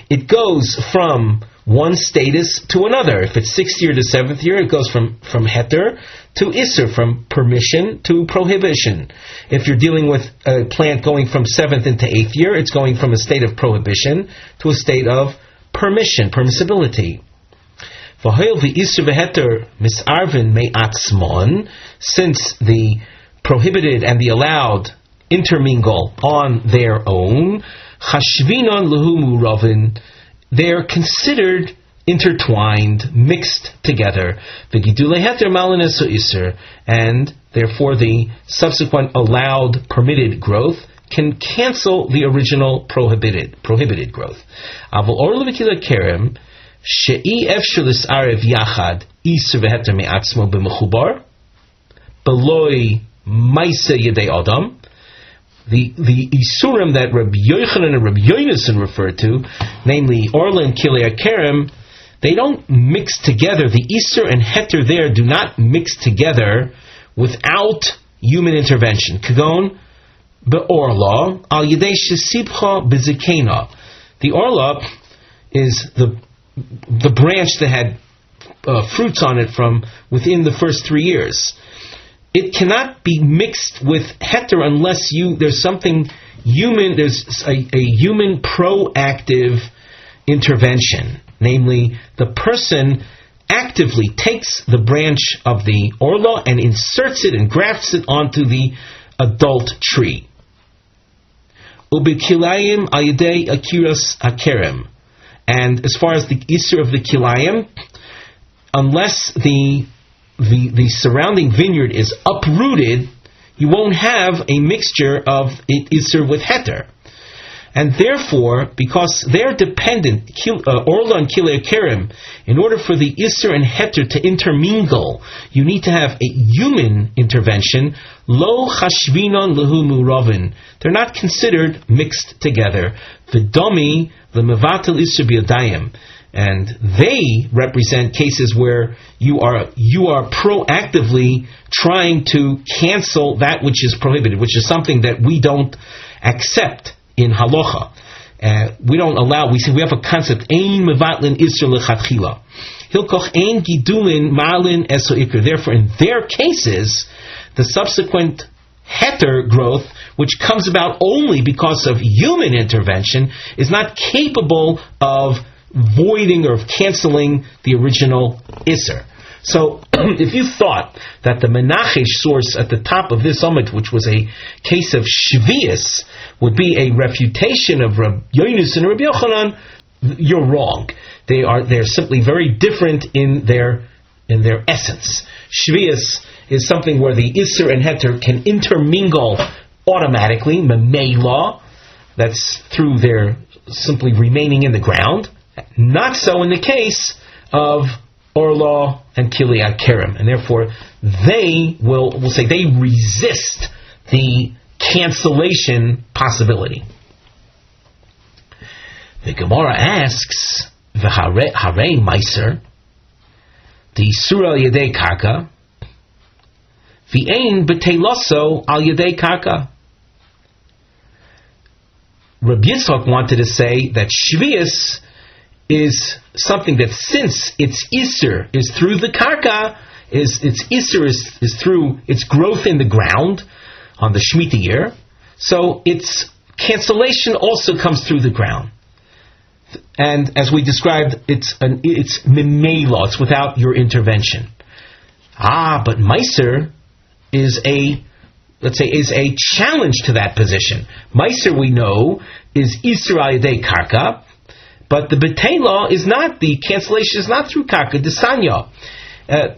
it goes from one status to another. If it's 6th year to 7th year, it goes from heter to isser, from permission to prohibition. If you're dealing with a plant going from 7th into 8th year, it's going from a state of prohibition to a state of permission, permissibility. Since the prohibited and the allowed intermingle on their own, they're considered intertwined, mixed together. And therefore the subsequent allowed, permitted growth can cancel the original prohibited growth. The Isurim that Rabbi Yochanan and Rabbi Yehonasan refer to, namely Orla and Kiliat Kerem, they don't mix together. The Isur and Heter there do not mix together without human intervention. Kagon be'Orla al yedei shesibcha bezekena. The Orla is the branch that had fruits on it from within the first 3 years. It cannot be mixed with heter unless there's something human, there's a human proactive intervention. Namely, the person actively takes the branch of the orla and inserts it and grafts it onto the adult tree. Ubikilayim ayidei akiras hakerem. And as far as the isur of the kilayim, unless the surrounding vineyard is uprooted, you won't have a mixture of isur with heter. And therefore, because they're dependent, orla and kilei kerem, in order for the isur and heter to intermingle, you need to have a human intervention. Lo chashvinon lehu muravin. They're not considered mixed together. V'domi lemevatel isur b'yadayim. And they represent cases where you are proactively trying to cancel that which is prohibited, which is something that we don't accept in halacha. We don't allow. We say we have a concept. Ein mevatlin isur lechatchila. Hilkoch ein gidulin ma'alin eso ikr. Therefore, in their cases, the subsequent heter growth, which comes about only because of human intervention, is not capable of voiding or of canceling the original isur. So, if you thought that the Menachesh source at the top of this Amud, which was a case of Shvius, would be a refutation of HaRav Yehonasan and HaRav Yehonasan, you're wrong. They're simply very different in their essence. Shvius is something where the Isser and Heter can intermingle automatically, Memela, that's through their simply remaining in the ground. Not so in the case of Orla and Kilei Kerem, and therefore we'll say they resist the cancellation possibility. The Gemara asks, "V'harei meiser, the surah al yedei karka, v'ein b'teiloso al yedei karka." Rabbi Yitzchak wanted to say that Shvius is something that, since its Isser is through the karka, its Isser is through its growth in the ground on the Shemitah year, so its cancellation also comes through the ground. And as we described, it's mimela, it's without your intervention. But Meiser is a challenge to that position. Meiser, we know, is Isser al yedei karka, but the B'teilah is not, the cancellation is not through karka, desanya.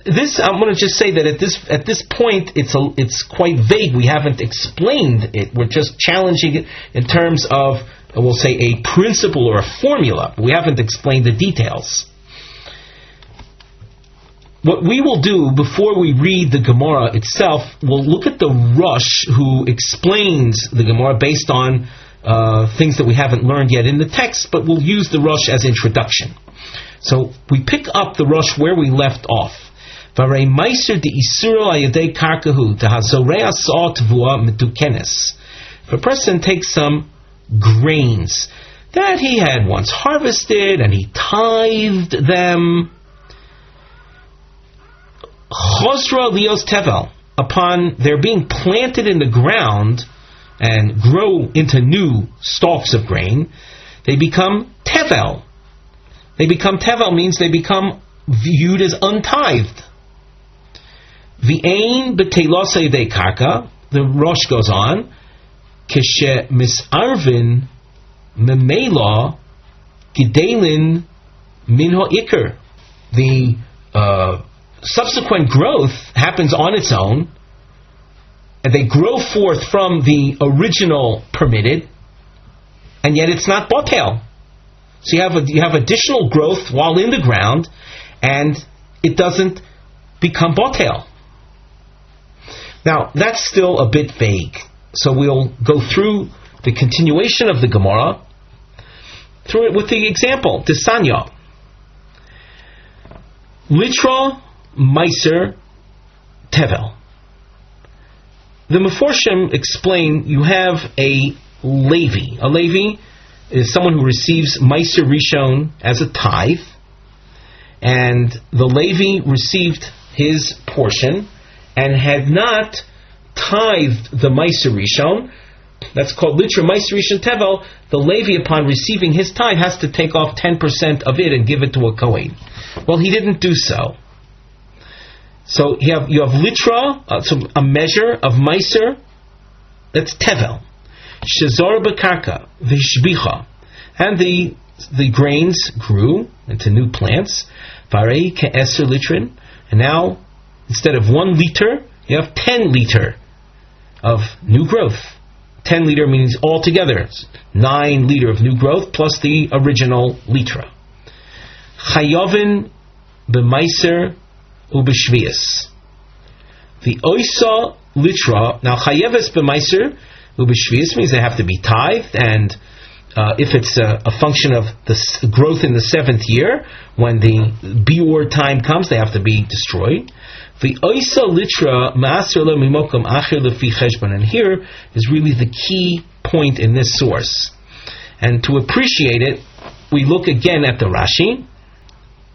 This, I'm going to just say that at this point, it's quite vague. We haven't explained it. We're just challenging it in terms of, we'll say, a principle or a formula. We haven't explained the details. What we will do before we read the Gemara itself, we'll look at the Rosh who explains the Gemara based on things that we haven't learned yet in the text, but we'll use the Rosh as introduction. So we pick up the Rosh where we left off. Varei meiser de isuro ayedei karkahu tehazorei asa'at tvua metukenes. If a person takes some grains that he had once harvested and he tithed them, chosra lios tevel, upon their being planted in the ground and grow into new stalks of grain, they become tevel. They become tevel means they become viewed as untithed. V'ein b'teilos ayedei karka, the Rosh goes on, kishe misarvin memela gidelin min ha'ikr. The subsequent growth happens on its own, and they grow forth from the original permitted, and yet it's not botel. So you have additional growth while in the ground, and it doesn't become botel. Now, that's still a bit vague. So we'll go through the continuation of the Gemara, through it with the example, Desanya. Litra Meiser Tevel. The Meforshim explain you have a Levi. A Levi is someone who receives Meiser Rishon as a tithe, and the Levi received his portion and had not tithed the Meiser Rishon, That's called litra meiser rishon tevel. The Levi, upon receiving his tithe, has to take off 10% of it and give it to a Kohen. Well, he didn't do so. So you have litra, so a measure of meiser. That's tevel. Shezor bekarka v'shbicha, and the grains grew into new plants. Varei ke'eser litrin, and now instead of 1 liter, you have 10 liter of new growth. 10 liter means altogether 9 liter of new growth plus the original litra. Chayovin b'meiser ub'shvius. The oisa litra, now chayeves b'meiser ub'shvius means they have to be tithed, and if it's a function of the growth in the 7th year, when the biur time comes, they have to be destroyed. The oisa litra ma'aser lo mimokum acher lefi cheshbon, and here is really the key point in this source. And to appreciate it, we look again at the Rashi.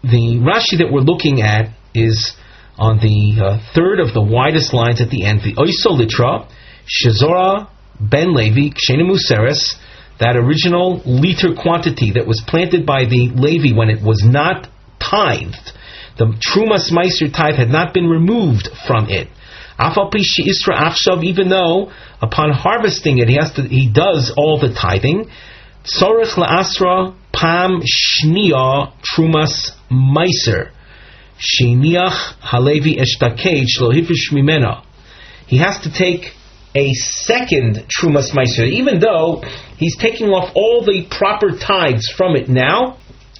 The Rashi that we're looking at is on the third of the widest lines at the end. The oisa litra shezora ben Levi kshena museres, that original liter quantity that was planted by the Levi when it was not tithed. The Trumas Meiser tithe had not been removed from it. Even though upon harvesting it he does all the tithing. Tzorech la'asra pam shniya Trumas Meiser sheniach halevi eshtakei shlo hifish mimena. He has to take a second Trumas Meiser, even though he's taking off all the proper tithes from it now.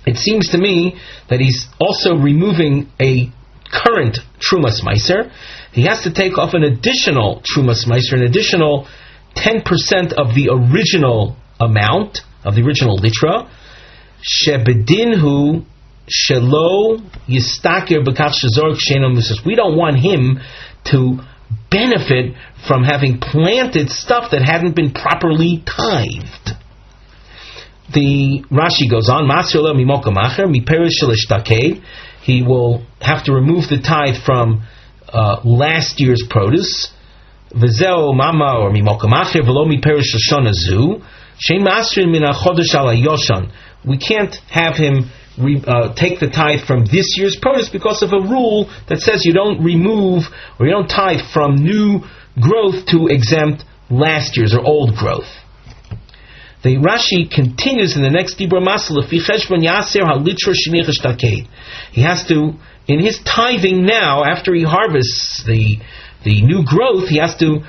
It seems to me that he's also removing a current Trumas Meiser. He has to take off an additional Trumas Meiser, an additional 10% of the original amount, of the original litra. Shebedinhu shelo yistaker b'kach shezor k'sheno musas. We don't want him to benefit from having planted stuff that hadn't been properly tithed. The Rashi goes on, he will have to remove the tithe from last year's produce. We can't have him take the tithe from this year's produce because of a rule that says you don't remove or you don't tithe from new growth to exempt last year's or old growth. The Rashi continues in the next Dibra Masala, he has to, in his tithing now, after he harvests the new growth, he has to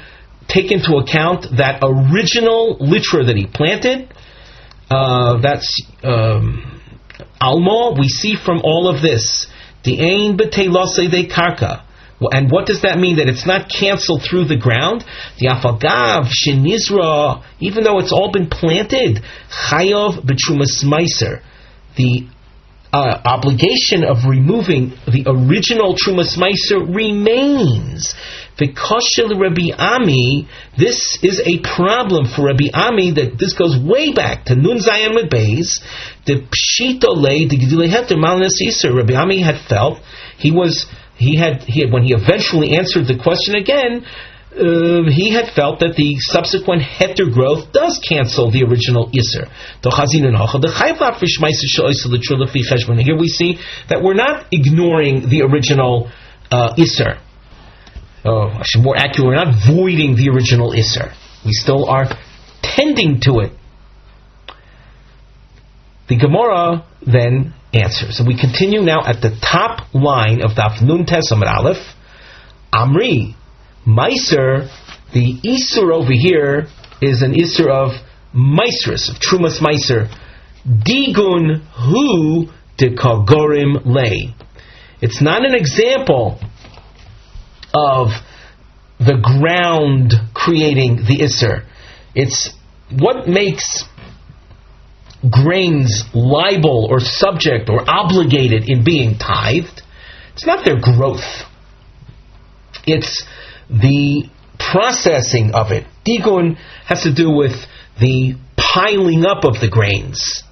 take into account that original litra that he planted. That's Alma. We see from all of this, the Ein B'Teilosei De Karka. And what does that mean? That it's not canceled through the ground? The Afagav Shenizra, even though it's all been planted, Chayov B'Trumas Meiser, the obligation of removing the original Trumas Meiser remains. V'koshel Rabbi Ami, this is a problem for Rabbi Ami, that this goes way back to Nun Zayin with Beis. The Pshitolei, the Gidulei Heter Malnas Yisr. Rabbi Ami had felt he had when he eventually answered the question again, he had felt that the subsequent heter growth does cancel the original iser. Here we see that we're not ignoring the original iser. Actually, more accurate, we're not voiding the original iser. We still are tending to it. The Gemara then answers. And we continue now at the top line of Daf Nun Tes Amud Aleph. Amri, Meiser, the Isur over here is an Isur of Meisrus, of Trumas Meiser. Digun hu de Kagorim lei. It's not an example of the ground creating the Isur. It's what makes grains liable or subject or obligated in being tithed. It's not their growth. It's the processing of it. Digun has to do with the piling up of the grains.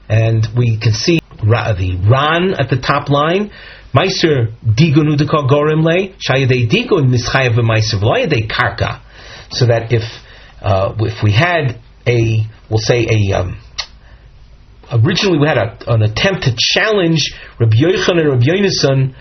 And we can see the Ran at the top line. Meiser digun udekal gorim le shayadei digun mischayev v'meiser v'layadei karka. So that if if we had originally we had an attempt to challenge Rabbi Yochanan and Rabbi Yehonasan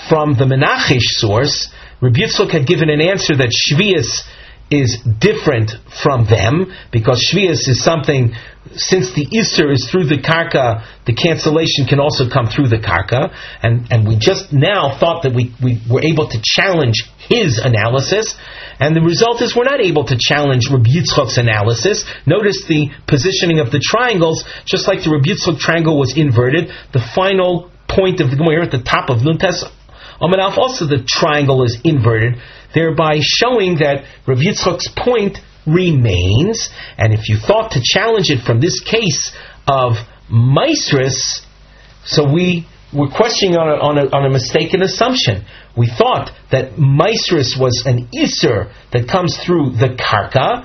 from the Menachish source, Rabbi Yitzchak had given an answer that Shvius is different from them, because Shvius is something, since the Isser is through the Karka, the cancellation can also come through the Karka, and we just now thought that we were able to challenge his analysis, and the result is we're not able to challenge Rabbi Yitzchak's analysis. Notice the positioning of the triangles, just like the Rabbi Yitzchak triangle was inverted, the final point of the Gemara at the top of Nuntes Amud Aleph, also the triangle is inverted, thereby showing that Rav Yitzchak's point remains. And if you thought to challenge it from this case of Maisris, so we were questioning on a mistaken assumption. We thought that Maisris was an Isser that comes through the Karka,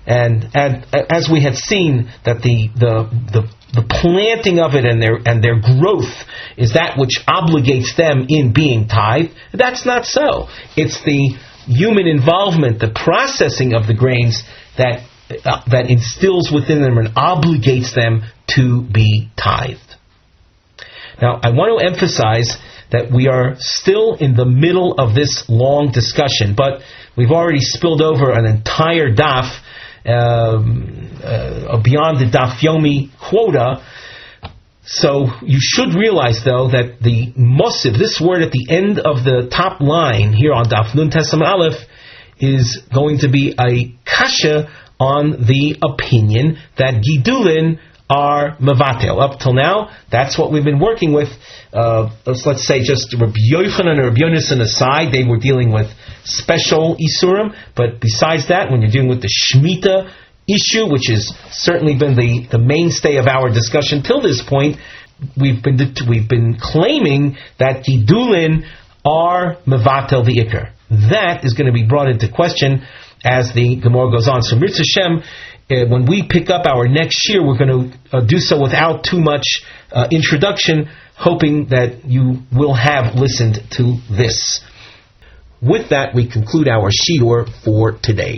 and as we had seen that the planting of it and their growth is that which obligates them in being tithed. That's not so. It's the human involvement, the processing of the grains that instills within them and obligates them to be tithed. Now, I want to emphasize that we are still in the middle of this long discussion, but we've already spilled over an entire daf beyond the Daf Yomi quota. So you should realize, though, that the mosiv, this word at the end of the top line here on Daf Nun Tes Amud Aleph, is going to be a kasha on the opinion that Gidulin are mevatel. Up till now, that's what we've been working with. Let's say just Rabbi Yochanan and Rabbi Yehonasan aside, they were dealing with special isurim. But besides that, when you're dealing with the Shemitah issue, which has certainly been the mainstay of our discussion till this point, we've been claiming that Gidulin are mevatel the ikar. That is going to be brought into question as the Gemara goes on. So Mirz Hashem, when we pick up our next shiur, we're going to do so without too much introduction, hoping that you will have listened to this. With that, we conclude our shiur for today.